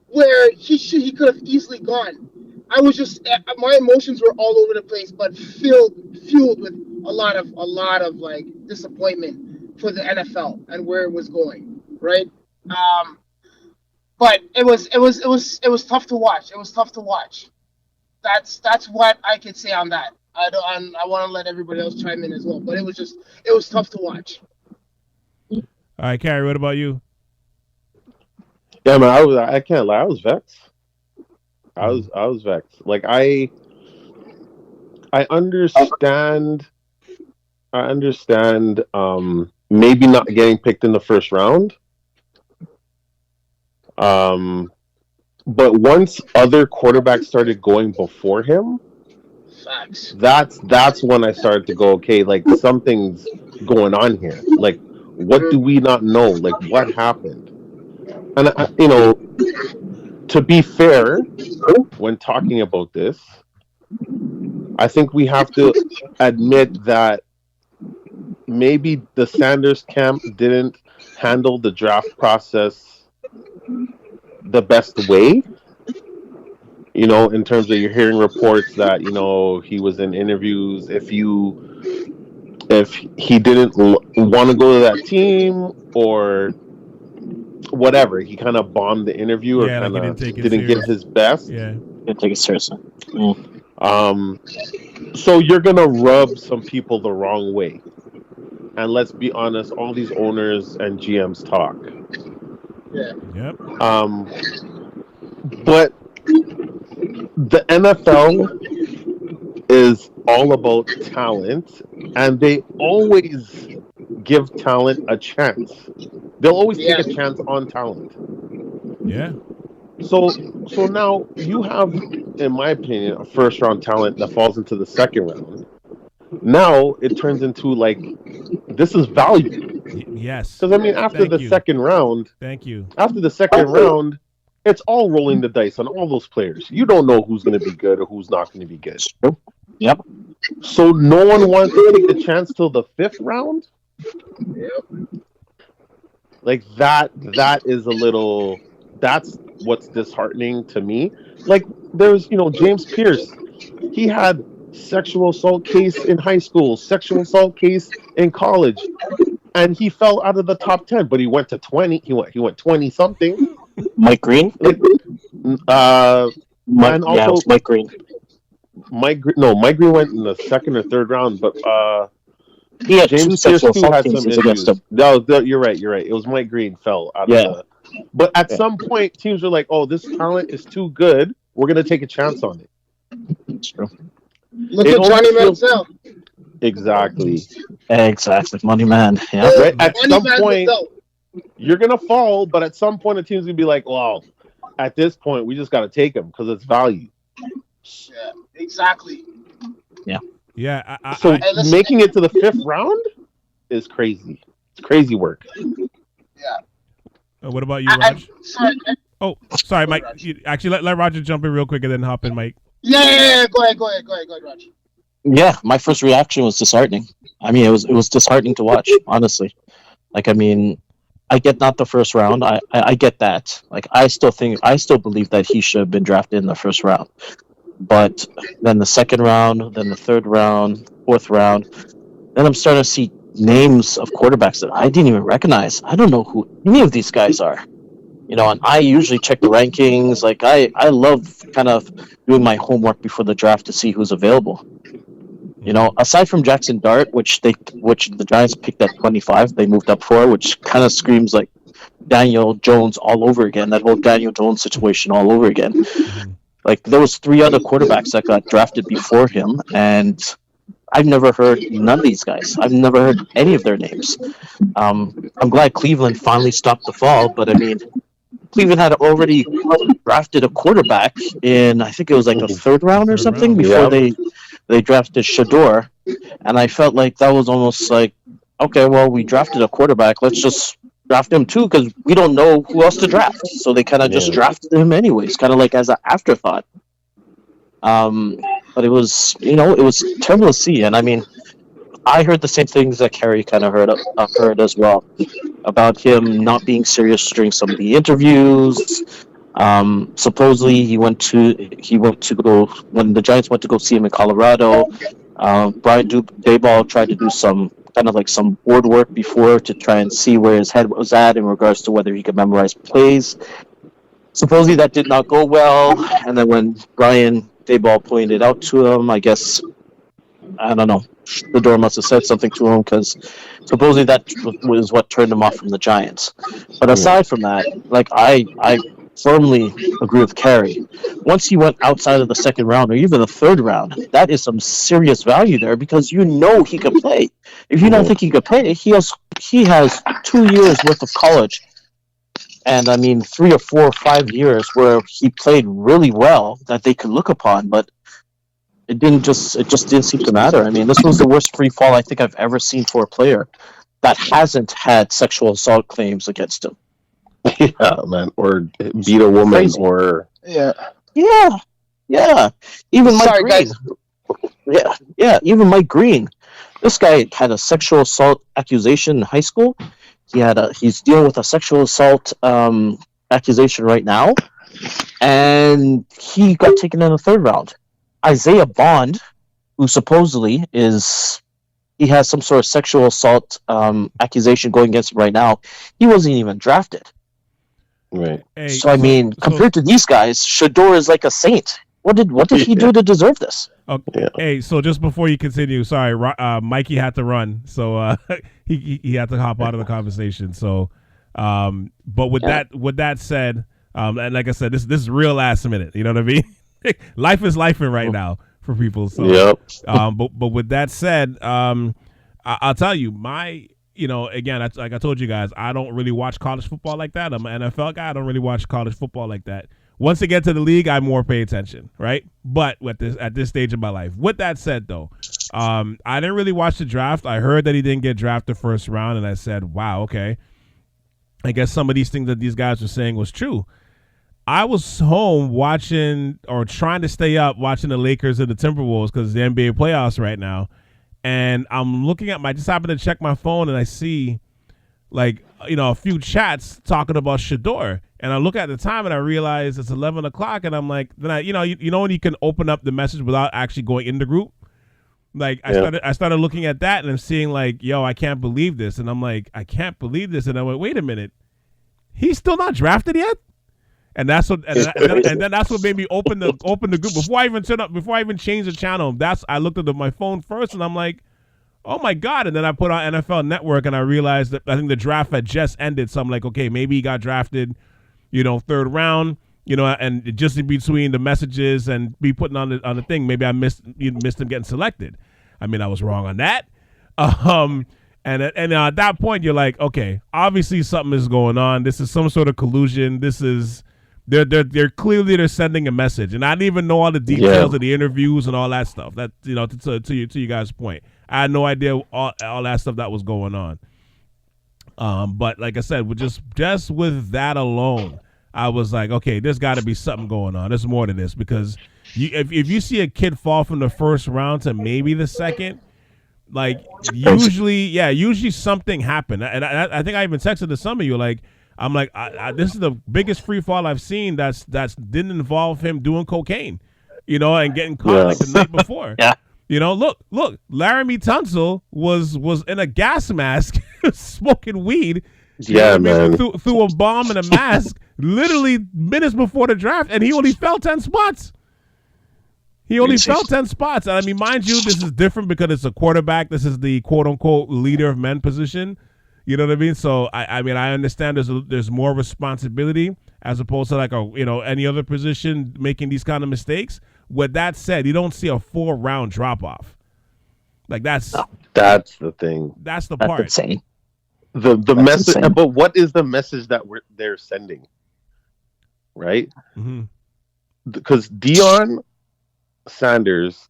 where he could have easily gone. I was just my emotions were all over the place, but fueled with a lot of like disappointment for the NFL and where it was going. Right. But it was tough to watch. It was tough to watch. That's what I could say on that. I want to let everybody else chime in as well. But it was tough to watch. All right, Carrie, what about you? Yeah, man, I can't lie, I was vexed. I was vexed. Like I understand maybe not getting picked in the first round. But once other quarterbacks started going before him, Facts. that's when I started to go, okay, like something's going on here. Like, what do we not know? Like, what happened? And to be fair, when talking about this, I think we have to admit that maybe the Sanders camp didn't handle the draft process the best way. In terms of you're hearing reports that he was in interviews. If he didn't want to go to that team or whatever, he kind of bombed the interview or Yeah, like kind he of didn't take it didn't give serious. his best. Yeah. Didn't take it seriously. So you're gonna rub some people the wrong way. And let's be honest, all these owners and GMs talk. Yep. But the NFL is all about talent, and they always give talent a chance. They'll always take a chance on talent. Yeah. So now you have, in my opinion, a first round talent that falls into the second round. Now it turns into like this is value. Yes. Because I mean, after the second round, it's all rolling the dice on all those players. You don't know who's going to be good or who's not going to be good. Yep. So no one wants to take the chance till the fifth round. Yep. Like that is a little. That's what's disheartening to me. Like there's James Pierce. He had sexual assault case in high school, sexual assault case in college, and he fell out of the top 10. But he went to 20. He went 20 something. Mike Green. And also Mike Green. Mike Green went in the second or third round, but he had James two Pierce sexual too assault had some cases issues. against him. No, you're right. It was Mike Green fell out of the. But at some point, teams were like, "Oh, this talent is too good. We're going to take a chance on it." It's true. Look at Johnny Manziel. Exactly. Money man. Yeah. Right? At some point, you're going to fall, but at some point, the team's going to be like, "Well, at this point, we just got to take him because it's value." Yeah, exactly. Yeah. Yeah. So making it to the fifth round is crazy. It's crazy work. Yeah. What about you, Raj? Sorry. Oh, sorry, Mike. Actually, let Roger jump in real quick and then hop in, Mike. Yeah. Go ahead, Raj. Yeah, my first reaction was disheartening. I mean, it was disheartening to watch, honestly. Like, I mean, I get not the first round. I get that. Like, I still believe that he should have been drafted in the first round. But then the second round, then the third round, fourth round, then I'm starting to see names of quarterbacks that I didn't even recognize. I don't know who any of these guys are. And I usually check the rankings. Like, I love kind of doing my homework before the draft to see who's available. Aside from Jackson Dart, which the Giants picked at 25, they moved up for, which kind of screams like Daniel Jones all over again. That whole Daniel Jones situation all over again. Like, there was 3 other quarterbacks that got drafted before him, and I've never heard none of these guys. I've never heard any of their names. I'm glad Cleveland finally stopped the fall, but I mean, Cleveland had already drafted a quarterback in, I think it was like the third round or something before they drafted Shedeur, and I felt like that was almost like okay, well, we drafted a quarterback. Let's just draft him too because we don't know who else to draft. So they kind of just Yeah. drafted him anyways, kind of like as an afterthought. Um, but it was, it was terrible to see. And I mean, I heard the same things that Carrie kind of heard as well about him not being serious during some of the interviews. Supposedly he went to go when the Giants went to go see him in Colorado. Brian Dayball tried to do some kind of like some board work before to try and see where his head was at in regards to whether he could memorize plays. Supposedly that did not go well, and then when Brian Dayball pointed out to him, I guess I don't know. The door must have said something to him because supposedly that was what turned him off from the Giants. But aside from that, like I firmly agree with Carey. Once he went outside of the second round or even the third round, that is some serious value there because he could play. If you don't think he could play, he has 2 years worth of college, and I mean 3 or 4 or 5 years where he played really well that they could look upon, but it just didn't seem to matter. I mean, this was the worst free fall I think I've ever seen for a player that hasn't had sexual assault claims against him. Yeah, man. Or beat a woman Crazy. or Yeah. Yeah. Even Mike Sorry, Green. guys. Yeah. Even Mike Green. This guy had a sexual assault accusation in high school. He's dealing with a sexual assault accusation right now, and he got taken in the third round. Isaiah Bond, who supposedly he has some sort of sexual assault accusation going against him right now. He wasn't even drafted. right. Hey, So I mean, compared to these guys, Shedeur is like a saint. What did he do to deserve this? Okay. Yeah. Hey, so just before you continue, sorry, Mikey had to run, so he had to hop out of the conversation. So, but with that said, and like I said, this is real last minute. You know what I mean? Life is lifing right now for people. So, Yep. but with that said, I'll tell you, again, like I told you guys, I don't really watch college football like that. I'm an NFL guy. I don't really watch college football like that. Once I get to the league, I more pay attention, right? But at this stage of my life. With that said, though, I didn't really watch the draft. I heard that he didn't get drafted first round, and I said, wow, okay. I guess some of these things that these guys were saying was true. I was home watching or trying to stay up watching the Lakers and the Timberwolves because the NBA playoffs right now. And I'm looking at just happened to check my phone and I see a few chats talking about Shedeur. And I look at the time and I realize it's 11 o'clock and I'm like, then when you can open up the message without actually going in the group. I started looking at that and I'm seeing I can't believe this. And I'm like, I can't believe this. And I went, wait a minute. He's still not drafted yet? And that's what, and then that's what made me open the group before I even changed the channel. I looked at my phone first, and I'm like, oh my god! And then I put on NFL Network, and I realized that I think the draft had just ended. So I'm like, okay, maybe he got drafted, third round, and just in between the messages and be putting on the thing, maybe I missed him getting selected. I mean, I was wrong on that. And at that point, you're like, okay, obviously something is going on. This is some sort of collusion. This is. They're clearly sending a message, and I didn't even know all the details of the interviews and all that stuff. That to you guys' point, I had no idea all that stuff that was going on. But like I said, with just with that alone, I was like, okay, there's got to be something going on. There's more to this because if you see a kid fall from the first round to maybe the second, usually something happened. And I think I even texted to some of you I'm like, this is the biggest free fall I've seen that's didn't involve him doing cocaine, and getting caught the night before. Yeah. Look, Laramie Tunsil was in a gas mask smoking weed. Yeah, man. Threw a bomb in a mask literally minutes before the draft, and he only fell 10 spots. Fell 10 spots. And I mean, mind you, this is different because it's a quarterback. This is the quote-unquote leader of men position. You know what I mean? So I mean I understand there's more responsibility as opposed to any other position making these kind of mistakes. With that said, you don't see a 4-round drop off. That's the thing. That's the That's part. insane. The That's message, insane. but what is the message that they're sending? Right? Mm-hmm. Because Deion Sanders,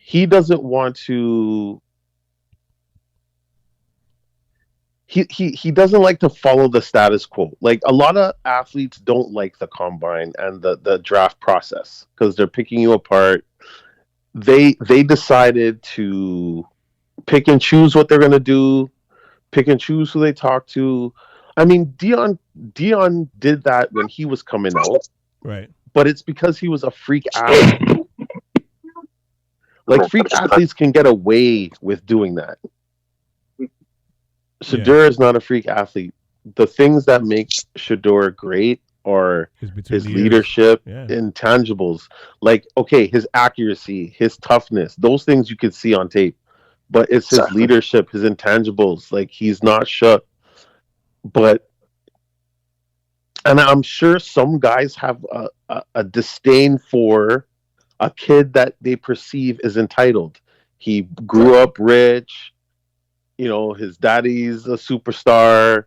he doesn't want to. He doesn't like to follow the status quo. Like a lot of athletes don't like the combine and the draft process because they're picking you apart. They decided to pick and choose what they're gonna do, pick and choose who they talk to. I mean, Dion did that when he was coming out, Right. but it's because he was a freak athlete. Like freak athletes can get away with doing that. Shedeur is not a freak athlete. The things that make Shedeur great are his leadership, intangibles. Like, okay, his accuracy, his toughness, those things you can see on tape. But it's his leadership, his intangibles. Like, he's not shook. But, and I'm sure some guys have a disdain for a kid that they perceive is entitled. He grew up rich. You know, his daddy's a superstar.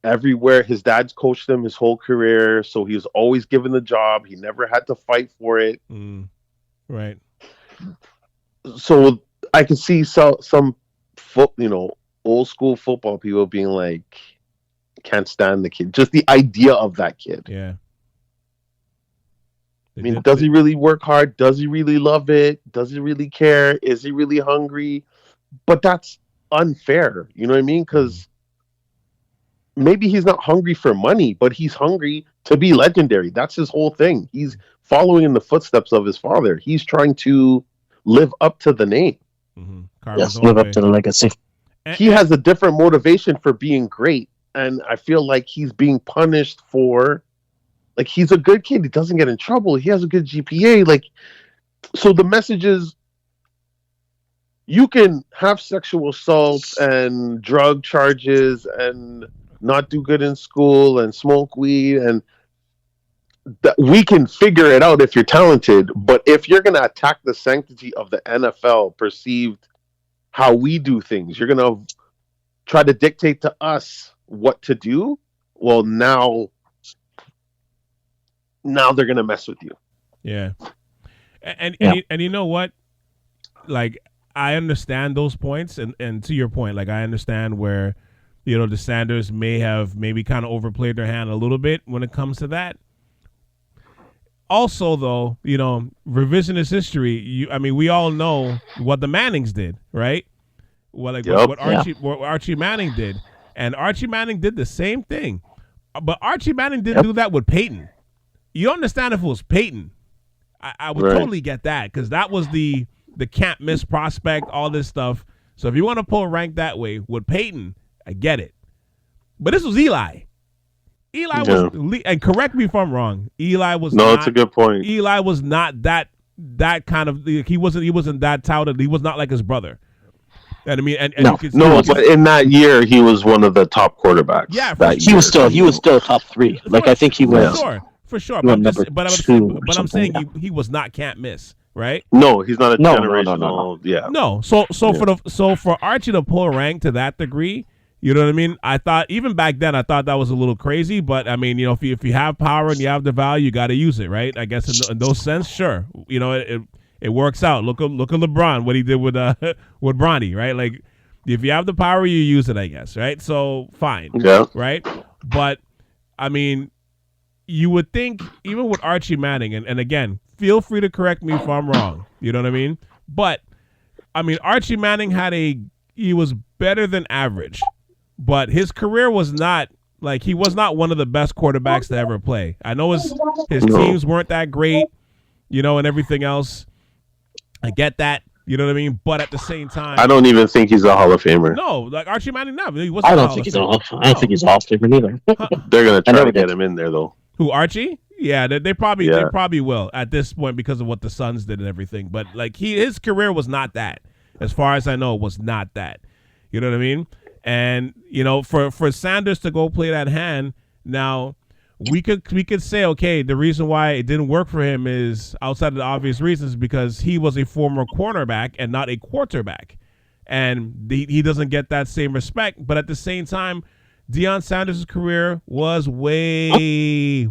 Everywhere, his dad's coached him his whole career, so he was always given the job. He never had to fight for it. Right. So I can see some old school football people being like, can't stand the kid. Just the idea of that kid. Yeah. I mean, does he really work hard? Does he really love it? Does he really care? Is he really hungry? But that's unfair. You know what I mean? Because maybe he's not hungry for money, but he's hungry to be legendary. That's his whole thing. He's following in the footsteps of his father. He's trying to live up to the name. Yes, live up to the legacy. He has a different motivation for being great, and I feel like he's being punished for, like, he's a good kid. He doesn't get in trouble. He has a good GPA. Like, so the message is, you can have sexual assault and drug charges and not do good in school and smoke weed, and we can figure it out if you're talented. But if you're going to attack the sanctity of the NFL, perceived how we do things, you're going to try to dictate to us what to do. Well, now they're going to mess with you. Yeah. And you know what? Like, I understand those points, and to your point, like, I understand where, you know, the Sanders may have maybe kind of overplayed their hand a little bit when it comes to that. Also, though, you know, revisionist history, we all know what the Mannings did, right? Well, like what Archie Manning did. And Archie Manning did the same thing. But Archie Manning didn't do that with Peyton. You don't understand if it was Peyton. I would totally get that, because that was the can't miss prospect, all this stuff. So if you want to pull rank that way, with Peyton, I get it. But this was Eli. Eli was, and correct me if I'm wrong, Eli was not. No, it's a good point. Eli was not that kind of, he wasn't that touted. He was not like his brother. And I mean, and no, you could but in that year, he was one of the top quarterbacks. Yeah, he was still top 3. Like, I think he was for sure. But I'm saying he was not can't miss, right? No, he's not a generational. No. Yeah. No. So for Archie to pull rank to that degree, you know what I mean? I thought, even back then, I thought that was a little crazy. But I mean, you know, if you have power and you have the value, you got to use it, right? I guess in those sense, sure. You know, it works out. Look at LeBron, what he did with Bronny, right? Like, if you have the power, you use it, I guess, right? So fine, right? But I mean, you would think, even with Archie Manning, and again, feel free to correct me if I'm wrong. You know what I mean? But I mean, Archie Manning he was better than average, but his career was not, like, he was not one of the best quarterbacks to ever play. I know his teams weren't that great, you know, and everything else. I get that, you know what I mean? But at the same time, I don't even think he's a Hall of Famer. No, like Archie Manning, no, he wasn't. I don't think he's a Hall of Famer neither. They're gonna try to get him in there, though. Who, Archie? Yeah, they probably will at this point, because of what the Suns did and everything. But like, his career was not that. As far as I know, it was not that. You know what I mean? And you know, for Sanders to go play that hand, now we could say, okay, the reason why it didn't work for him is, outside of the obvious reasons, because he was a former cornerback and not a quarterback, and he doesn't get that same respect. But at the same time, Deion Sanders' career was way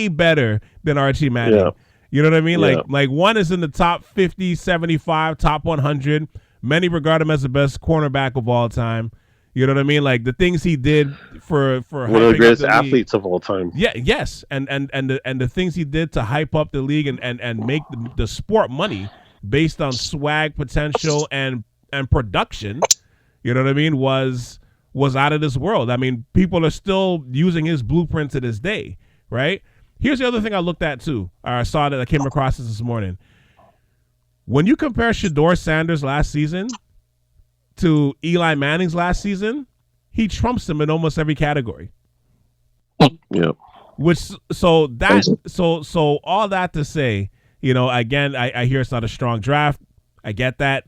better than Archie Manning. You know what I mean? Yeah. Like one is in the top 50, 75, top 100. Many regard him as the best cornerback of all time. You know what I mean? Like the things he did for One of the hyping greatest up the league. athletes of all time. Yeah, yes, and the things he did to hype up the league and make the sport money based on swag, potential, and production. You know what I mean? Was out of this world. I mean, people are still using his blueprint to this day, right? Here's the other thing I looked at too. Or I saw that I came across this morning. When you compare Shedeur Sanders last season to Eli Manning's last season, he trumps him in almost every category. Yeah. So all that to say, you know, again, I hear it's not a strong draft. I get that.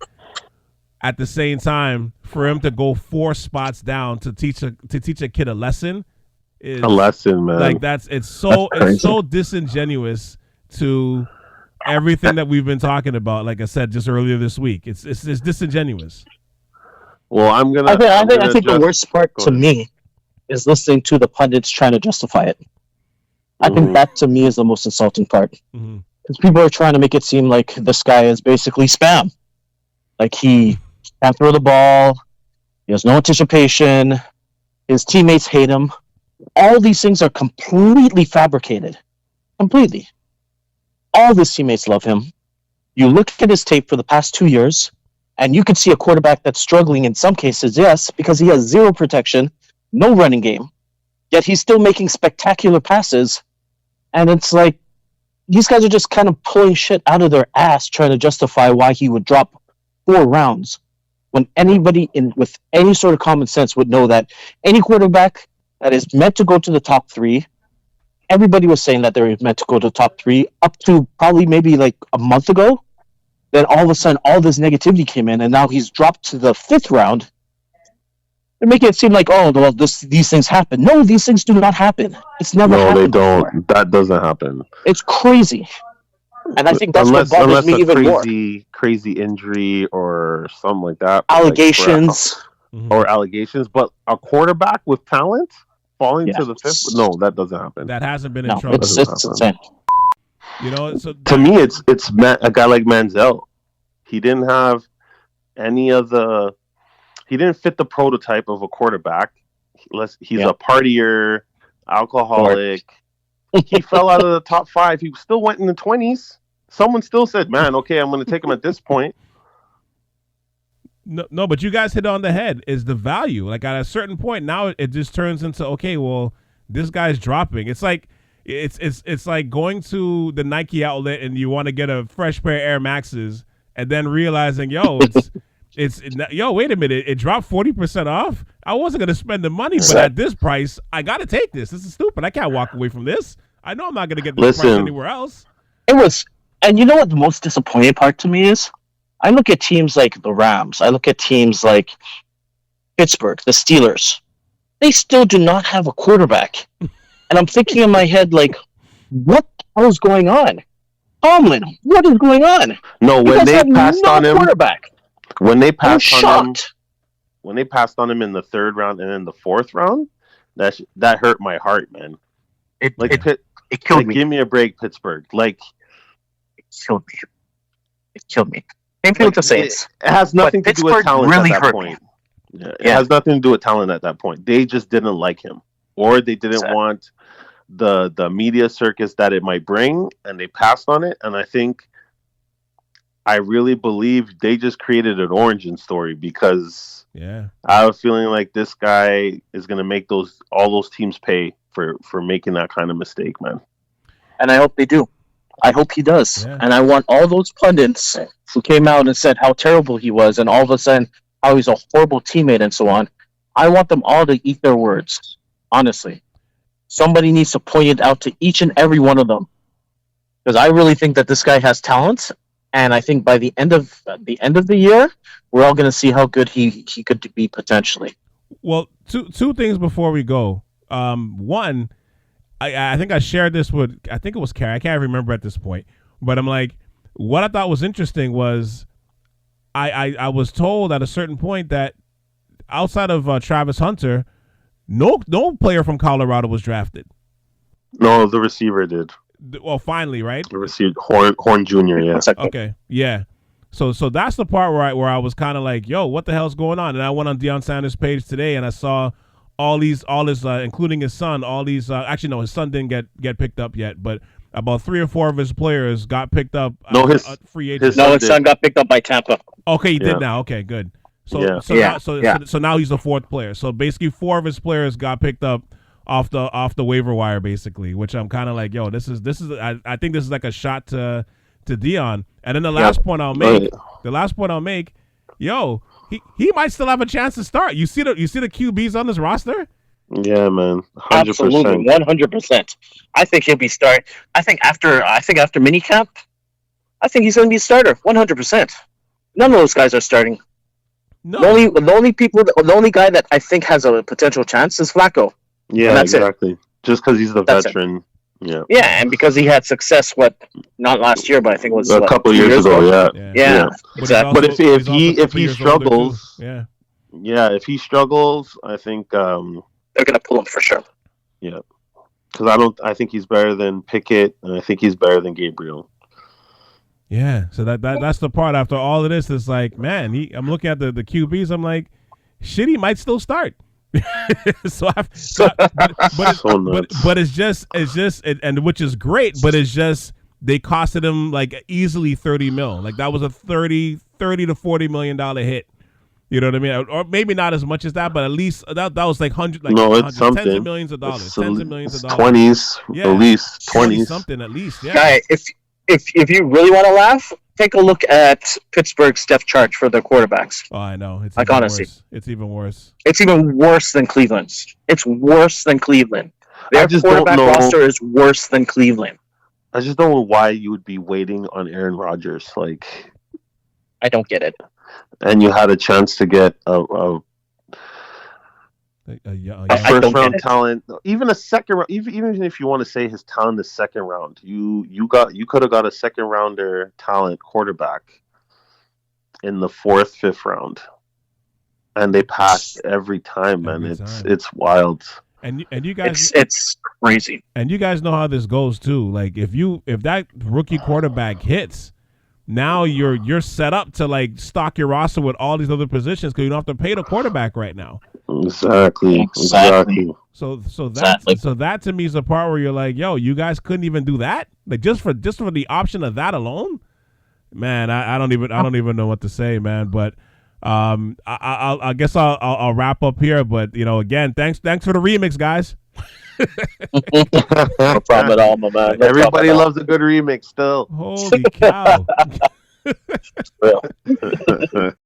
At the same time, for him to go 4 spots down to teach a kid a lesson is A lesson, man. like it's so disingenuous to everything that we've been talking about. Like I said just earlier this week, it's disingenuous. Well, I think the worst part to me is listening to the pundits trying to justify it. I think that to me is the most insulting part. Because people are trying to make it seem like this guy is basically spam. Like he can't throw the ball, he has no anticipation, his teammates hate him. All these things are completely fabricated. Completely. All of his teammates love him. You look at his tape for the past 2 years, and you can see a quarterback that's struggling in some cases, yes, because he has zero protection, no running game, yet he's still making spectacular passes. And it's like, these guys are just kind of pulling shit out of their ass trying to justify why he would drop 4 rounds when anybody with any sort of common sense would know that any quarterback that is meant to go to the top 3, everybody was saying that they were meant to go to the top 3 up to probably maybe like a month ago. Then all of a sudden, all this negativity came in, and now he's dropped to the 5th round. They're making it seem like, oh, well, these things happen. No, these things do not happen. It's never happened. No, they don't. Before. That doesn't happen. It's crazy. And I think that's what bothers me even more. Crazy injury or something like that. Allegations. Or allegations. But a quarterback with talent falling to the 5th? No, that doesn't happen. That hasn't been in trouble. It's insane. You know, so to me, it's a guy like Manziel. He didn't have any of the. He didn't fit the prototype of a quarterback. He's a partier, alcoholic. He fell out of the top 5. He still went in the 20s. Someone still said, "Man, okay, I'm going to take him at this point." No, but you guys hit on the head. Is the value like at a certain point now? It just turns into okay. Well, this guy's dropping. It's like. It's like going to the Nike outlet and you want to get a fresh pair of Air Maxes and then realizing, wait a minute, it dropped 40% off. I wasn't gonna spend the money, but at this price, I gotta take this. This is stupid. I can't walk away from this. I know I'm not gonna get this price anywhere else. It was, and you know what the most disappointing part to me is? I look at teams like the Rams. I look at teams like Pittsburgh, the Steelers. They still do not have a quarterback. And I'm thinking in my head, like, what the hell is going on? Tomlin, what is going on? No, when they passed on him, quarterback. When they passed on him, when they passed on him in the 3rd round and then the 4th round, that hurt my heart, man. It killed me. Give me a break, Pittsburgh. Like, it killed me. It killed me. Same thing with the Saints. It has nothing to do with talent at that point. Yeah, it has nothing to do with talent at that point. They just didn't like him. Or they didn't want the media circus that it might bring, and they passed on it. And I really believe they just created an origin story because I have a feeling like this guy is going to make all those teams pay for making that kind of mistake, man. And I hope they do. I hope he does. Yeah. And I want all those pundits who came out and said how terrible he was and all of a sudden how he's a horrible teammate and so on. I want them all to eat their words. Honestly, somebody needs to point it out to each and every one of them, because I really think that this guy has talent, and I think by the end of the year, we're all going to see how good he could be potentially. Well, two things before we go. One, I think I shared this with I think it was Carrie. I can't remember at this point, but I'm like, what I thought was interesting was I was told at a certain point that outside of Travis Hunter. No player from Colorado was drafted. No, the receiver did. Well, finally, right? Received Horn Jr. Yeah. Okay, yeah. So that's the part where I was kind of like, yo, what the hell's going on? And I went on Deion Sanders' page today, and I saw all his, including his son, all these. Actually, no, his son didn't get picked up yet, but about 3 or 4 of his players got picked up. No, his free agents. His son got picked up by Tampa. Okay, he did now. Okay, good. So now he's the 4th player. So basically, 4 of his players got picked up off the waiver wire, basically. Which I'm kind of like, yo, this is. I think this is like a shot to Deion. And then the last point I'll make, yo, he might still have a chance to start. You see the QBs on this roster? Yeah, man. 100%. Absolutely, 100%. I think he'll be start. I think after minicamp, I think he's going to be a starter. 100%. None of those guys are starting. No. The only guy that I think has a potential chance is Flacco. Yeah, exactly. Just because he's the veteran. Yeah. Yeah, and because he had success, not last year, but I think it was a couple of years ago. Yeah. Exactly. But if he struggles, if he struggles, I think they're gonna pull him for sure. Yeah, because I think he's better than Pickett, and I think he's better than Gabriel. Yeah, so that's the part. After all of this, it's like, man, I'm looking at the QBs. I'm like, shit, he might still start. But it's just, and which is great, but it's just they costed him like easily $30 million. Like that was a $30 to $40 million hit. You know what I mean? Or maybe not as much as that, but at least that was like it's something. Tens of millions of dollars. Tens of millions of dollars. 20s, at least 20s. Something at least. Yeah. Guy, if you really want to laugh, take a look at Pittsburgh's depth chart for their quarterbacks. Oh, I know. It's like even honestly, worse. It's even worse. It's even worse than Cleveland's. It's worse than Cleveland. Their quarterback roster is worse than Cleveland. I just don't know why you would be waiting on Aaron Rodgers. Like, I don't get it. And you had a chance to get a first round talent, even a second round. Even if you want to say his talent is second round, you could have got a second rounder talent quarterback in the 4th, 5th round, and they passed every time, man. It's wild. And you guys, it's crazy. And you guys know how this goes too. Like if that rookie quarterback hits, now you're set up to like stock your roster with all these other positions because you don't have to pay the quarterback right now. Exactly. So that to me is the part where you're like, yo, you guys couldn't even do that, like just for the option of that alone, man. I don't even know what to say, man. But I guess I'll wrap up here. But again, thanks for the remix, guys. No problem at all, my man. No Everybody loves a good remix still. Holy cow.